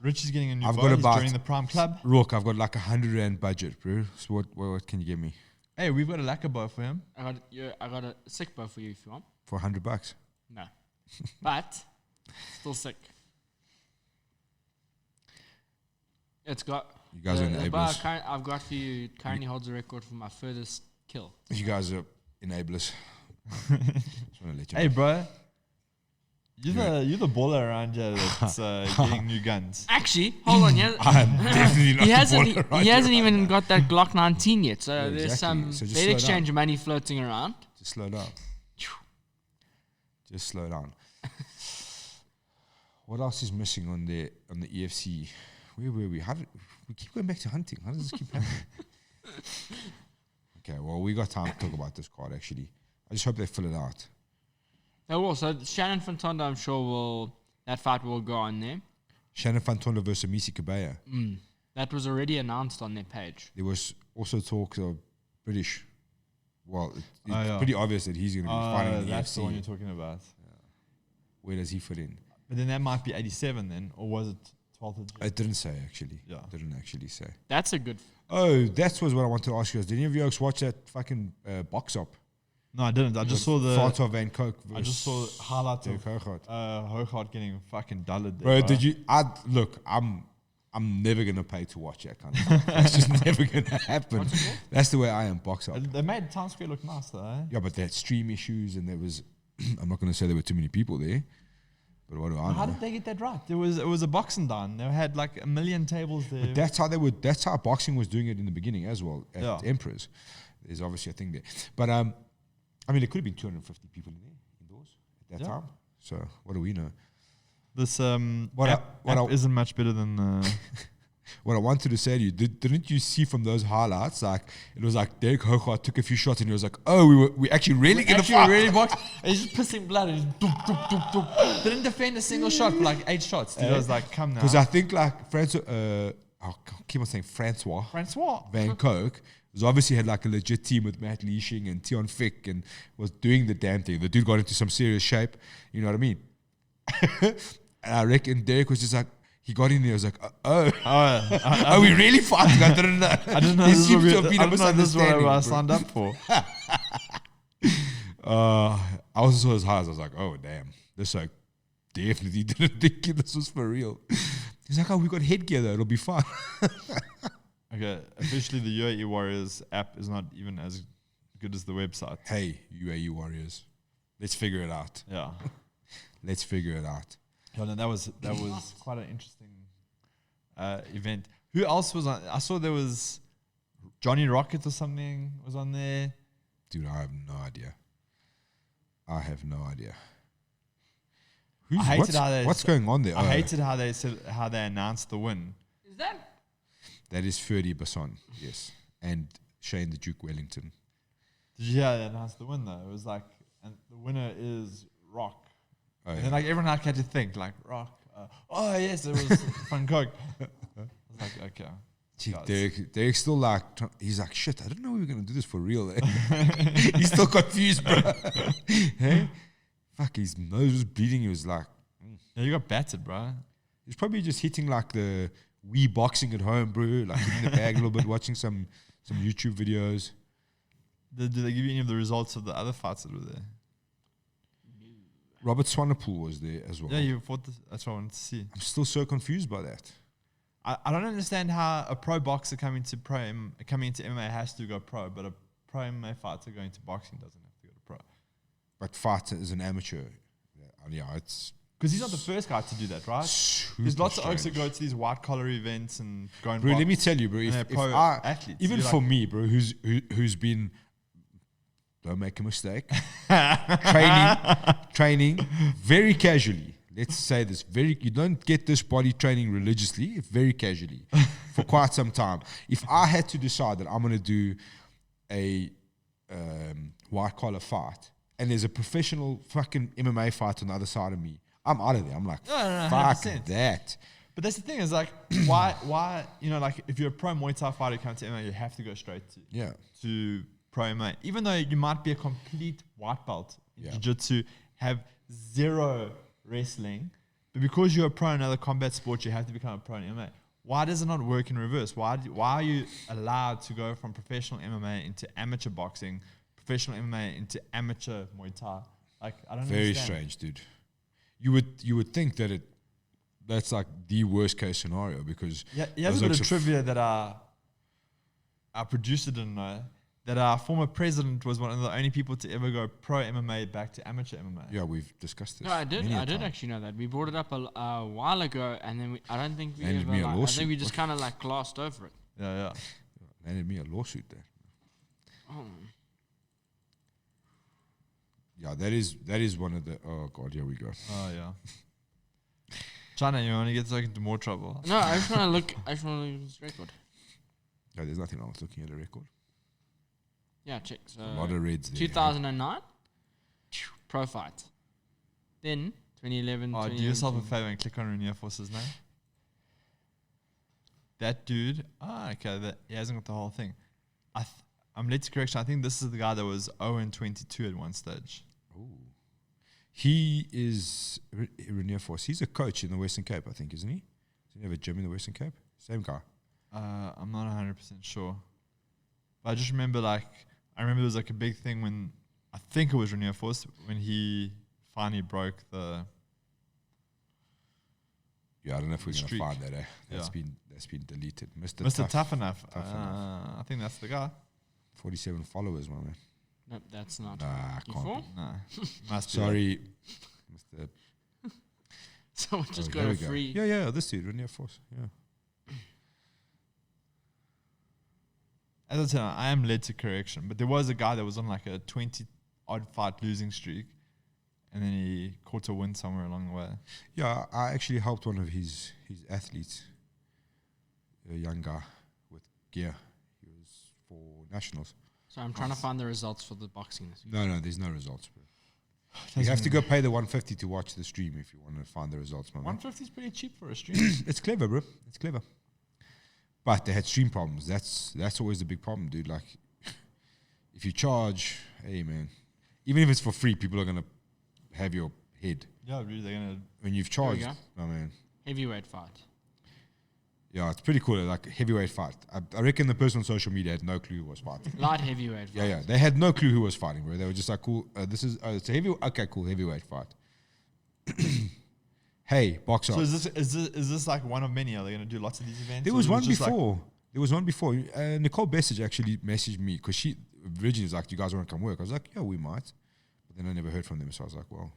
Richie's getting a new I've bow. got He's about- joining the Prime Club. Look, I've got like 100 Rand budget, bro. So what can you give me Hey, we've got a lacquer bow for him. I got a sick bow for you if you want. for $100? No. But, still sick. It's got... You guys are the bow enablers. I've got for you currently holds the record for my furthest kill. You guys are enablers. Just want to let you Hey, know. bro. You're the baller around here that's getting new guns. Actually, hold on. Yeah, I'm definitely not he the hasn't. baller right He hasn't here. even got that Glock 19 yet. So Yeah, there's exactly. some So just bet slow exchange money floating around. Just slow down. Just slow down. What else is missing on the EFC? Where were we? We keep going back to hunting. How does this keep happening? Okay, well, we got time to talk about this card, actually. I just hope they fill it out. They will. So Shannon Fantonda, I'm sure that fight will go on there. Shannon Fantonda versus Misi Kabaya. That was already announced on their page. There was also talk of British. Well, it's yeah. pretty obvious that he's going to be fighting in the That's the one you're EFC. talking about. Where does he fit in? But then that might be 87 then, or was it 12th of June? It didn't say, actually. Yeah. It didn't actually say. That's a good. Oh, that was what I wanted to ask you guys. Did any of you guys watch that fucking box up? No, I didn't. I just saw the. Francois Van Kook I just saw highlights Derek of Hoogaard. Hoogaard getting fucking dulled Bro, there. did you? I'm never gonna pay to watch that kind of stuff. That's just never gonna happen. That's the way I am box up. They made Times Square look nice though, eh? Yeah, but they had stream issues and there was. I'm not gonna say there were too many people there, but what do I How know? did they get that right? It was a boxing down. They had like a million tables there. That's how they would. That's how boxing was doing it in the beginning as well at Yeah. Emperors. There's obviously a thing there, but I mean, there could have been 250 people in there indoors at that Yeah. time. So what do we know? This What app I- isn't much better than. What I wanted to say to you, didn't you see from those highlights, like it was like Derek Hoogaard took a few shots and he was like, oh, we actually really gonna fight. really boxed. He's just pissing blood. And he's doop, doop, doop, doop. Didn't defend a single shot for like 8 shots. Dude, I was like, come now. Because I think like Francois, I keep on saying Francois Francois. Van Kook was obviously had like a legit team with Matt Leishing and Tion Fick and was doing the damn thing. The dude got into some serious shape. You know what I mean? And I reckon Derek was just like, He got in there. I was like, oh, I are we really fighting? I didn't know. I didn't know There this seems was to have been a this is what misunderstanding, I bro. signed up for. I was so as high as I was like, oh damn, this like definitely didn't think this was for real. He's like, oh, we got headgear though, it'll be fine. Okay, officially the UAE Warriors app is not even as good as the website. Hey, UAE Warriors, let's figure it out. Yeah. Let's figure it out. Yeah, no, that was quite an interesting event. Who else was on? I saw there was Johnny Rocket or something was on there. Dude, I have no idea. I have no idea. I hated how they what's going on there? I hated how they said how they announced the win. Is that? That is Ferdy Basson, yes. And Shane the Duke Wellington. Did you hear they announced the win though? It was like, and the winner is Rock. Oh, And yeah. then like everyone like had to think like Rock. Oh yes, it was Van Gogh. I was like, okay. Gee, guys. Derek's still like, he's like, shit, I didn't know we were going to do this for real. Eh? He's still confused, bro. Hey? Fuck, his nose was bleeding. He was like, Yeah, you got battered, bro. he's probably just hitting like the Wii boxing at home, bro. Like in the bag a little bit, watching some YouTube videos. Did they give you any of the results of the other fights that were there? Robert Swanepoel was there as well. Yeah, you fought this. That's what I wanted to see. I'm still so confused by that. I don't understand how a pro boxer coming into MMA has to go pro, but a pro MMA fighter going to boxing doesn't have to go to pro. But fight as an amateur, yeah, it's Because he's not the first guy to do that, right? super There's lots of oaks that strange. go to these white collar events and go and Bro, box. let me tell you, bro. And If they're pro I, athletes. even You're for like- me, bro, who's been, don't make a mistake, training very casually. Let's say this you don't get this body training religiously, very casually, for quite some time. If I had to decide that I'm going to do a white collar fight, and there's a professional fucking MMA fight on the other side of me, I'm out of there. I'm like, No, fuck 100%. that. But that's the thing is like, why, you know, like if you're a pro Muay Thai fighter, you come to MMA, you have to go straight Yeah. to pro MMA. Even though you might be a complete white belt in Yeah. jiu-jitsu, have zero wrestling, but because you're a pro in other combat sports, you have to become a pro in MMA. Why does it not work in reverse? Why are you allowed to go from professional MMA into amateur boxing, professional MMA into amateur Muay Thai? Like, I don't Very understand. strange, dude. You would think that that's like the worst case scenario because Yeah, here's a those bit of oaks are trivia that our producer didn't know. That our former president was one of the only people to ever go pro MMA back to amateur MMA. yeah, we've discussed this. No, I did. many a I did time. actually know that. We brought it up a while ago, and then I don't think we Landed ever. me a Like, I lawsuit. think we just kind of like glossed over it. Yeah. Landed me a lawsuit there. Oh. Yeah, that is one of the. Oh god, here we go. Oh, yeah. China, you want to get stuck into more trouble? No, I just want to look. I just want to look at this record. No, there's nothing wrong with looking at a record. Yeah, check. So A lot of reds there. 2009, pro fight. Then 2011. Oh, do yourself a favor and click on Rainier Force's name. That dude. Okay. He hasn't got the whole thing. I'm led to correction. I think this is the guy that was 0-22 at one stage. He is Rainier Force. He's a coach in the Western Cape, I think, isn't he? Does he have a gym in the Western Cape? Same guy. I'm not 100% sure. But I just remember, I remember there was like a big thing when, I think it was Rainier Force, when he finally broke the... Yeah, I don't know if we're gonna Streak. find that. That's Yeah. been deleted. Mr. Tough Enough. Tough Enough. I think that's the guy. 47 followers, my man. Nope, that's not. Nah, You can't for? be. No. Must be. Sorry, Mr. Someone just Oh, got there a we go. free. Yeah, this dude, Rainier Force. Yeah. As I said, I am led to correction, but there was a guy that was on like a 20-odd fight losing streak, and then he caught a win somewhere along the way. Yeah, I actually helped one of his athletes, a young guy with gear. He was for nationals. So I'm trying to find the results for the boxing this week. No, there's no results, bro. You have to go pay the 150 to watch the stream if you want to find the results, my man. 150 is pretty cheap for a stream. It's clever, bro. It's clever. But they had stream problems. That's always the big problem, dude. Like, if you charge, hey, man, even if it's for free, people are gonna have your head. Yeah, really, they're gonna. When you've There we charged, go. oh man, Heavyweight fight. Yeah, it's pretty cool. Like heavyweight fight. I reckon the person on social media had no clue who was fighting. Light heavyweight. Yeah, yeah. They had no clue who was fighting, bro. They were just like, cool. It's a heavy. Okay, cool. Heavyweight fight. Hey, box So office. is this like one of many? Are they going to do lots of these events? There or was is it one just like- before. There was one before. Nicole Bessage actually messaged me because she originally was like, "Do you guys want to come work?" I was like, "Yeah, we might," but then I never heard from them. So I was like, "Well,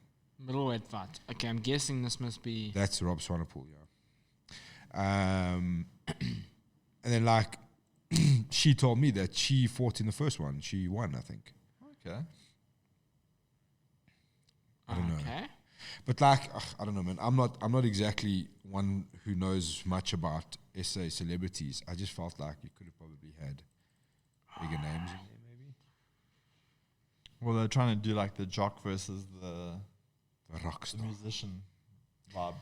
Middleweight fight. Okay, I'm guessing this must be. that's Rob Swanepoel, yeah." And then like she told me that she fought in the first one. She won, I think. Okay. I don't know. Okay. But like, I don't know, man. I'm not exactly one who knows much about SA celebrities. I just felt like you could have probably had bigger names in there, maybe. Well, they're trying to do like the jock versus the The rock star. musician vibe.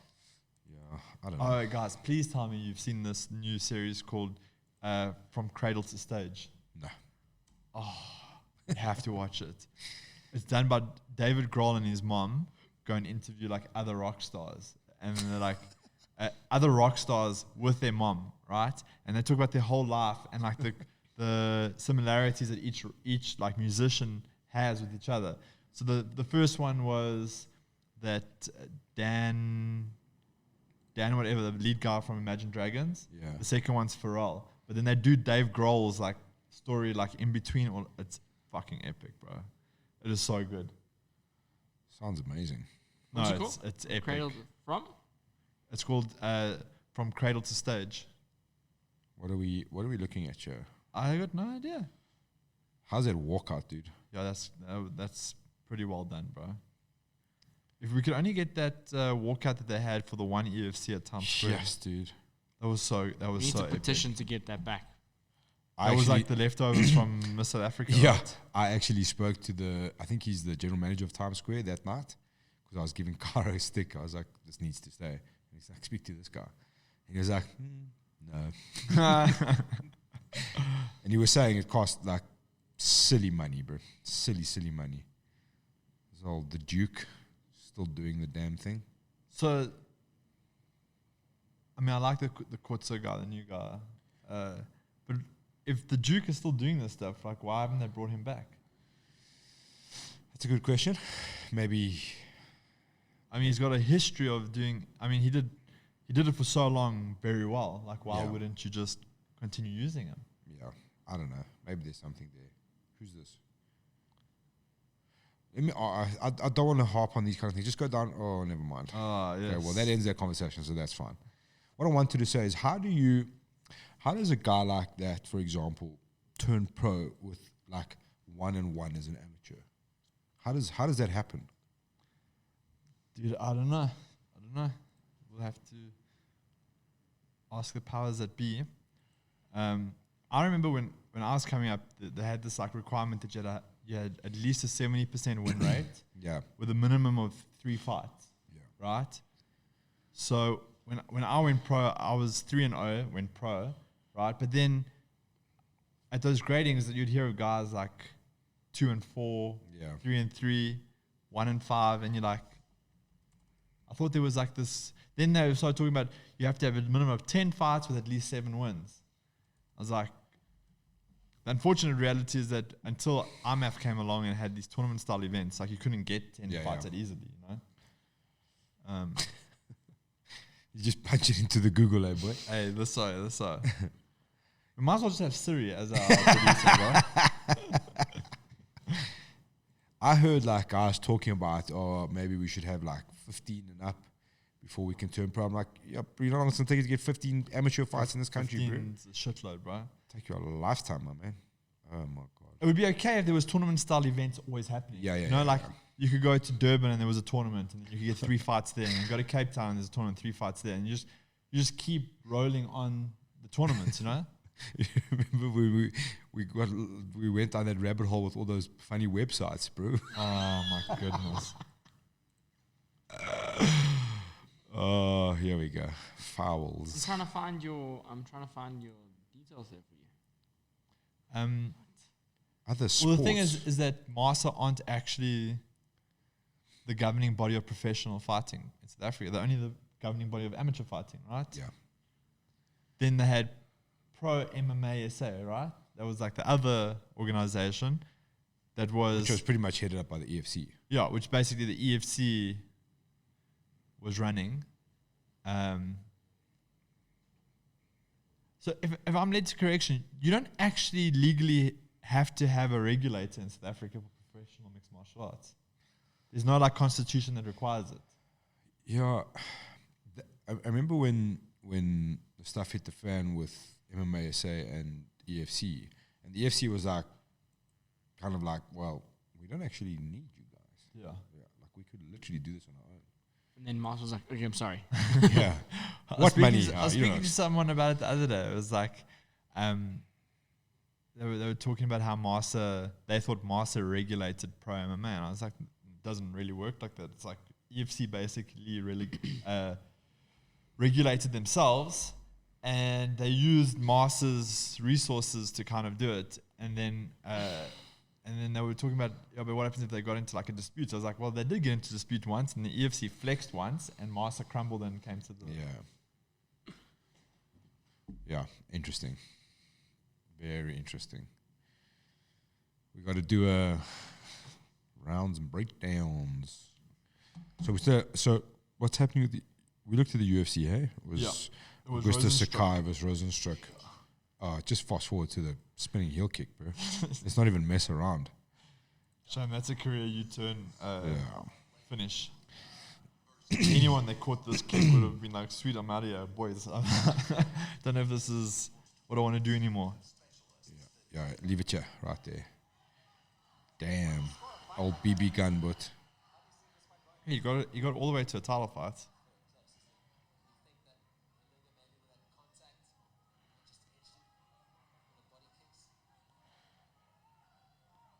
Yeah, I don't know. Oh, guys, please tell me you've seen this new series called From Cradle to Stage. No. You have to watch it. It's done by David Grohl and his mom go and interview like other rock stars. And then they're like other rock stars with their mom, right? And they talk about their whole life and like the similarities that each like musician has with each other. So the first one was that Dan whatever, the lead guy from Imagine Dragons. Yeah. The second one's Pharrell. But then they do Dave Grohl's like story like in between all. It's fucking epic, bro. It is so good. Sounds amazing. What's it No, called? it's epic. Cradle from? It's called From Cradle to Stage. What are we looking at here? I got no idea. How's that walkout, dude? Yeah, that's pretty well done, bro. If we could only get that walkout that they had for the one UFC at Times Square, Yes, dude. that was so We need so to epic. petition to get that back. I That was like actually- the leftovers from Miss South Africa. Yeah, right? I actually spoke to I think he's the general manager of Times Square that night because I was giving Caro a stick. I was like, this needs to stay. And he's like, speak to this guy. And he was like, no. And he was saying it cost like silly money, bro. Silly money. So the Duke still doing the damn thing. So, I mean, I like the Kotso guy, the new guy. But if the Duke is still doing this stuff, like, why haven't they brought him back? That's a good question. Maybe. I mean, he's got a history of doing. I mean, he did it for so long very well. Like, why Yeah. wouldn't you just continue using him? Yeah, I don't know. Maybe there's something there. Who's this? Let me. I don't want to harp on these kind of things. Just go down. Oh, never mind. Ah, yes. Okay, well, that ends that conversation, so that's fine. What I wanted to say is, how does a guy like that, for example, turn pro with like 1-1 as an amateur? How does that happen? Dude, I don't know. We'll have to ask the powers that be. I remember when I was coming up, they had this like requirement that you had at least a 70% win rate Yeah, with a minimum of 3 fights. Yeah. Right. So when I went pro, I was 3-0, went pro, right? But then at those gradings that you'd hear of guys like 2-4, Yeah. 3-3, 1-5, and you're like, I thought there was like this. Then they started talking about you have to have a minimum of 10 fights with at least 7 wins. I was like, the unfortunate reality is that until IMAF came along and had these tournament style events, like you couldn't get 10 Yeah, fights yeah. that easily, you know? you just punch it into the Google, boy. Hey, this so. We might as well just have Siri as our producer, bro. I heard like guys talking about, oh, maybe we should have like 15 and up before we can turn pro. I'm like, yeah, you know, it's gonna take you to get 15 amateur fights in this country, bro. 15's a shitload, bro. Take you a lifetime, my man. Oh my god. It would be okay if there was tournament style events always happening. Yeah, yeah, You know, yeah, like yeah. you could go to Durban and there was a tournament, and then you could get 3 fights there, and you go to Cape Town and there's a tournament, 3 fights there, and you just keep rolling on the tournaments, you know. You remember we went down that rabbit hole with all those funny websites, bro. Oh my goodness. Oh, here we go. I'm Fouls. trying to find your details there for you. Other Well, sports. the thing is that MASA aren't actually the governing body of professional fighting in South Africa. They're only the governing body of amateur fighting, right? Yeah. then they had Pro MMA SA, right? That was like the other organization that was, Which was pretty much headed up by the EFC. yeah, which basically the EFC was running. So if I'm led to correction, you don't actually legally have to have a regulator in South Africa for professional mixed martial arts. There's no like constitution that requires it. Yeah, I remember when the stuff hit the fan with MMA SA and EFC, and the EFC was like, kind of like, well, we don't actually need you guys. Yeah. Like we could literally do this on our own. And then Mars was like, okay, I'm sorry. Yeah. I was What speaking money? to- I was speaking to someone about it the other day. It was like, they were talking about how they thought Massa regulated pro MMA, and I was like, it doesn't really work like that. It's like EFC basically really regulated themselves, and they used Massa's resources to kind of do it, and then they were talking about, yeah, but what happens if they got into like a dispute? So I was like, well, they did get into dispute once, and the EFC flexed once, and Massa crumbled and came to the Yeah, interesting. Very interesting. We got to do rounds and breakdowns. So what's happening with we looked at the UFC, hey? It was Augusta Sakai versus Rosenstruck. Just fast forward to the spinning heel kick, bro. Let's not even mess around. Shame, that's a career U-turn finish. Anyone that caught this kick would have been like, sweet, I'm out of here, boys. Don't know if this is what I want to do anymore. Yeah, leave it here, right there. Damn. Old BB gun, but He got all the way to a title fight.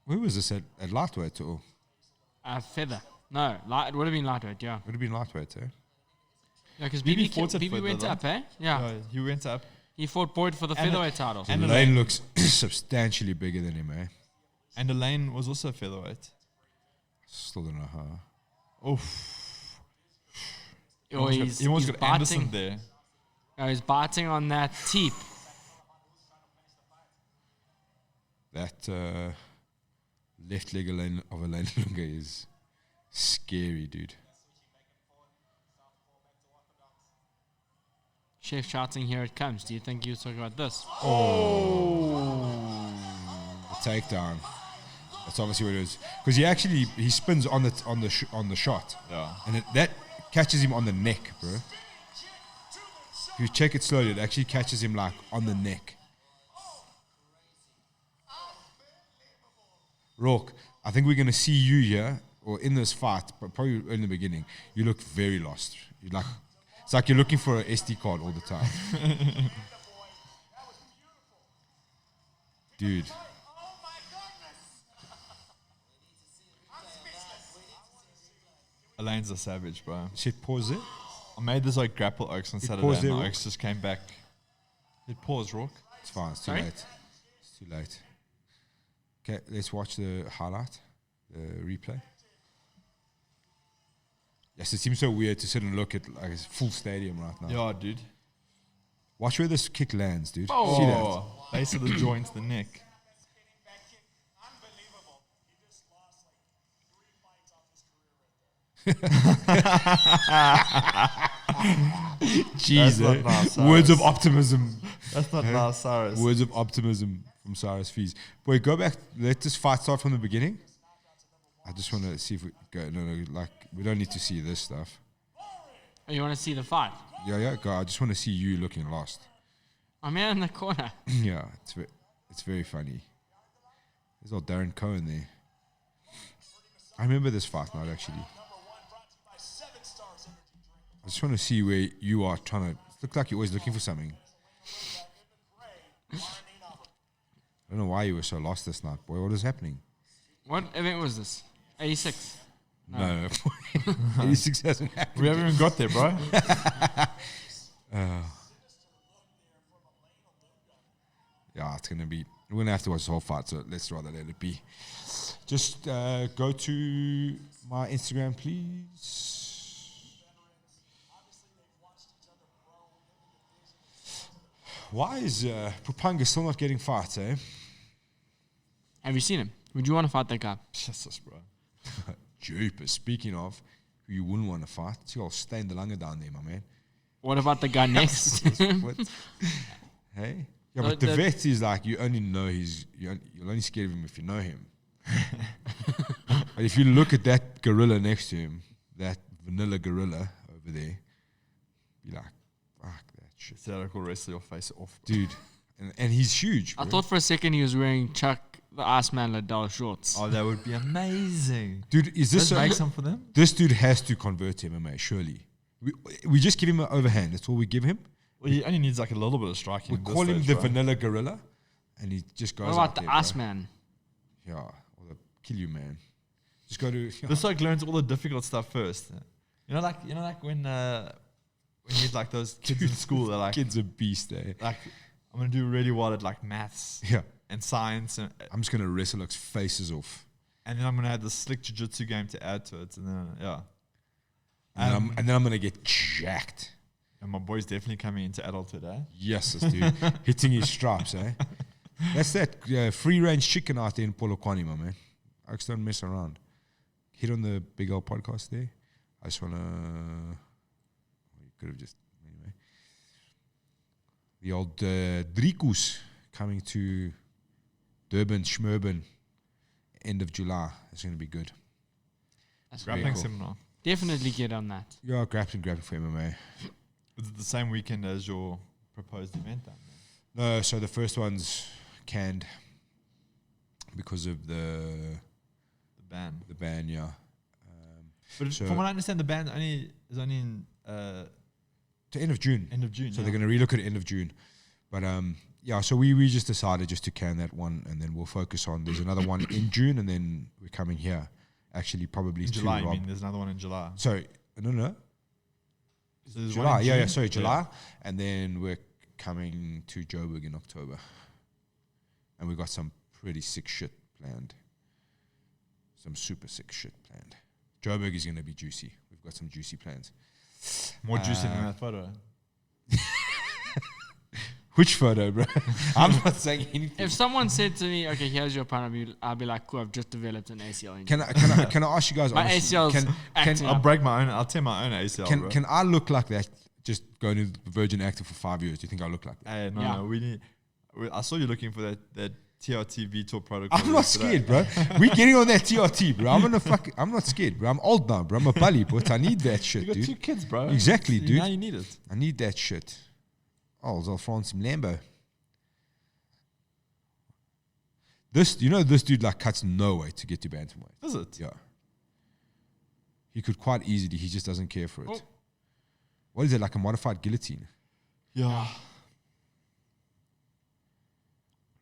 where was this at lightweight or? Feather. No, it would have been lightweight, yeah. Would have been lightweight, eh? Yeah, because BB BB, fought at BB went feather, up, eh? Yeah. He went up. He fought Boyd for the And featherweight title. So And Lane looks substantially bigger than him, eh? And Elaine was also featherweight. Still don't know how. Oof. Oh, He almost got Anderson biting. there. Oh, he's biting on that teep. That left leg of Elaine Lunga is scary, dude. Chef shouting, here it comes. Do you think he was talking about this? The takedown. That's obviously what it is. Because he spins on the shot. Yeah. And that catches him on the neck, bro. If you check it slowly, it actually catches him like on the neck. Rourke, I think we're going to see you here, or in this fight, but probably in the beginning, you look very lost. It's like you're looking for an SD card all the time. Dude. Elaine's a savage, bro. Shit, pause it. I made this like grapple oaks on Saturday, paused and there, my Rook. oaks just came back. Hit pause, Rourke. It's fine, it's too Sorry? late. It's too late. Okay, let's watch the highlight, the replay. Yes, it seems so weird to sit and look at like a full stadium right now. Yeah, dude. Watch where this kick lands, dude. See that? Oh, base of the joint, the neck. Getting back kick. Unbelievable. He just lost like 3 fights off his career right there. Jeez, not eh? nice, Words of Cyrus. optimism. That's not nice, Cyrus. Words of optimism from Cyrus Fees. Boy, go back. Let this fight start from the beginning. I just want to see if we go. No, like we don't need to see this stuff. Oh, you want to see the fight? Yeah, go. I just want to see you looking lost. I'm here in the corner. Yeah, it's very funny. There's old Darren Cohen there. I remember this fight night actually. I just want to see where you are trying to. Look like you're always looking for something. I don't know why you were so lost this night, boy. What is happening? What event was this? 86. No, 86 hasn't happened. We haven't even got there, bro. Yeah, it's gonna be. We're gonna have to watch the whole fight, so let's rather let it be. Just go to my Instagram, please. Why is Pupanga still not getting fights, eh? Have you seen him? Would you want to fight that guy? Jesus, bro. Jeepers. Speaking of who you wouldn't want to fight, see, I'll stay in the Langa down there, my man. What about the guy next? What? Hey? Yeah, No, but the the- vet is like, you only know you're only scared of him if you know him. But if you look at that gorilla next to him, that vanilla gorilla over there, be like, fuck that shit. Sarah will wrestle your face off. Dude. And he's huge, I bro. thought for a second he was wearing Chuck the Iceman Liddell shorts. Oh, that would be amazing. Dude, is this Let's make some for them. this dude has to convert to MMA, surely. We just give him an overhand. That's all we give him. Well, he only needs like a little bit of striking. We at this call him stage, the right? vanilla gorilla, and he just goes What about out the there, bro. Iceman? Yeah, or the kill you, man. Just go to... This like learns all the difficult stuff first. You know, like when you get like those kids in school, they're like, Kid's a beast, eh? like I'm gonna do really well at like maths Yeah. and science, and I'm just going to wrestle like faces off. then I'm gonna add the slick jiu-jitsu game to add to it, and then yeah. And then I'm going to get jacked. And my boy's definitely coming into adulthood, eh? Yes, this dude. Hitting his straps, eh? That's that free-range chicken out there in Polokwane, my man. I just don't mess around. Hit on the BigAl podcast there. I just want to... You could have just... Anyway. The old Driekoes coming to Durban, Schmerben, end of July. It's going to be good. That's Very Grappling cool. seminar. Definitely get on that. Yeah, grappling for MMA. Is it the same weekend as your proposed event then? No, so the first one's canned because of the ban. ban, yeah. But So- from what I understand, the ban is only in To end of June. end of June. So yeah. they're going to relook at end of June. But yeah, so we just decided just to can that one, and then we'll focus on, there's another one in June, and then we're coming here. Actually, probably in to July. You Rob. mean there's another one in July? So, no. So there's one July, in yeah, June? sorry, July. And then we're coming to Joburg in October. And we've got some pretty sick shit planned. Some super sick shit planned. Joburg is going to be juicy. We've got some juicy plans. More juicy than that photo. Which photo, bro? I'm not saying anything. If someone said to me, "Okay, here's your plan," I'll be like, "Cool, I've just developed an ACL injury." Can I ask you guys My honestly, ACL's acting I'll up. break my own. I'll tear my own ACL. bro. can I look like that just going to the Virgin Active for 5 years? Do you think I look like that? Hey, no, Yeah. no, we need. I saw you looking for that TRT Vitor protocol. I'm not yesterday. scared, bro. We're getting on that TRT, bro. I'm not scared, bro. I'm old now, bro. I'm a bully, but I need that shit, You got dude. 2 kids, bro. Exactly, dude. Now you need it. I need that shit. Oh, I'll France in Lambo. This dude like cuts no weight to get to bantamweight. Is it? Yeah. He could quite easily. He just doesn't care for it. Oh. What is it, like a modified guillotine? Yeah.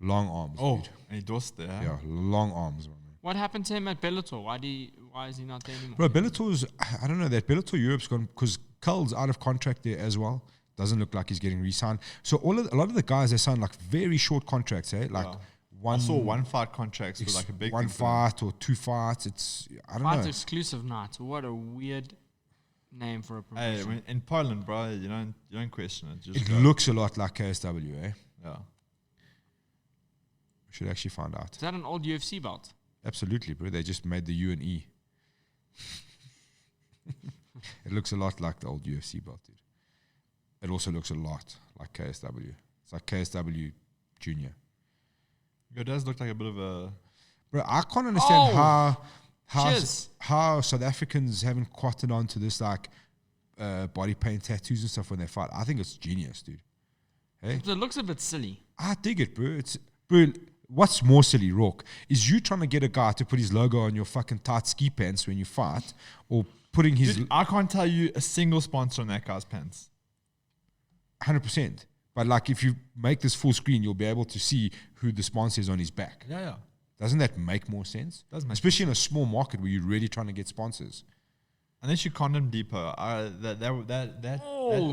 Long arms. Oh, dude. and he dorsed there. Yeah, long arms, man. What happened to him at Bellator? Why is he not there anymore? Bro, Bellator's, I don't know, that Bellator Europe's gone, because Cull's out of contract there as well. Doesn't look like he's getting re-signed. So a lot of the guys, they sign like very short contracts, eh? Like Yeah. one, I saw one fight contracts with like a big one thing for them. fight or 2 fights. It's, I don't Fight know. exclusive night. What a weird name for a Hey, promotion. in Poland, bro, you don't question it. Just It go. looks a lot like KSW, eh? Yeah. We should actually find out. Is that an old UFC belt? Absolutely, bro. They just made the U and E. It looks a lot like the old UFC belt, dude. It also looks a lot like KSW. It's like KSW Junior. It does look like a bit of a. Bro, I can't understand Oh, how cheers. how South Africans haven't cottoned on to this like body paint tattoos and stuff when they fight. I think it's genius, dude. Hey, It looks a bit silly. I dig it, bro. Bro, what's more silly, Rourke, is you trying to get a guy to put his logo on your fucking tight ski pants when you fight, or putting his Dude, I can't tell you a single sponsor on that guy's pants. 100%. But like, if you make this full screen, you'll be able to see who the sponsor is on his back. Yeah. Doesn't that make more sense? Does make Especially in a small market where you're really trying to get sponsors. Unless you Condom Depot, that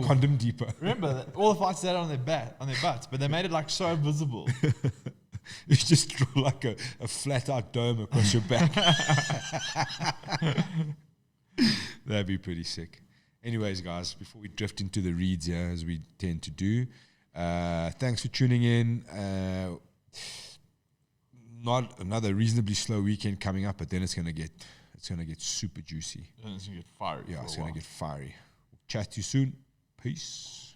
Condom Depot. remember that all the fights they had on their butts, but they made it like so visible. You just draw like a flat out dome across your back. That'd be pretty sick. Anyways, guys, before we drift into the reads here, as we tend to do, Thanks for tuning in. Not another reasonably slow weekend coming up, but then it's gonna get super juicy. And it's gonna get fiery. Yeah, for it's a gonna while. get fiery. Chat to you soon. Peace.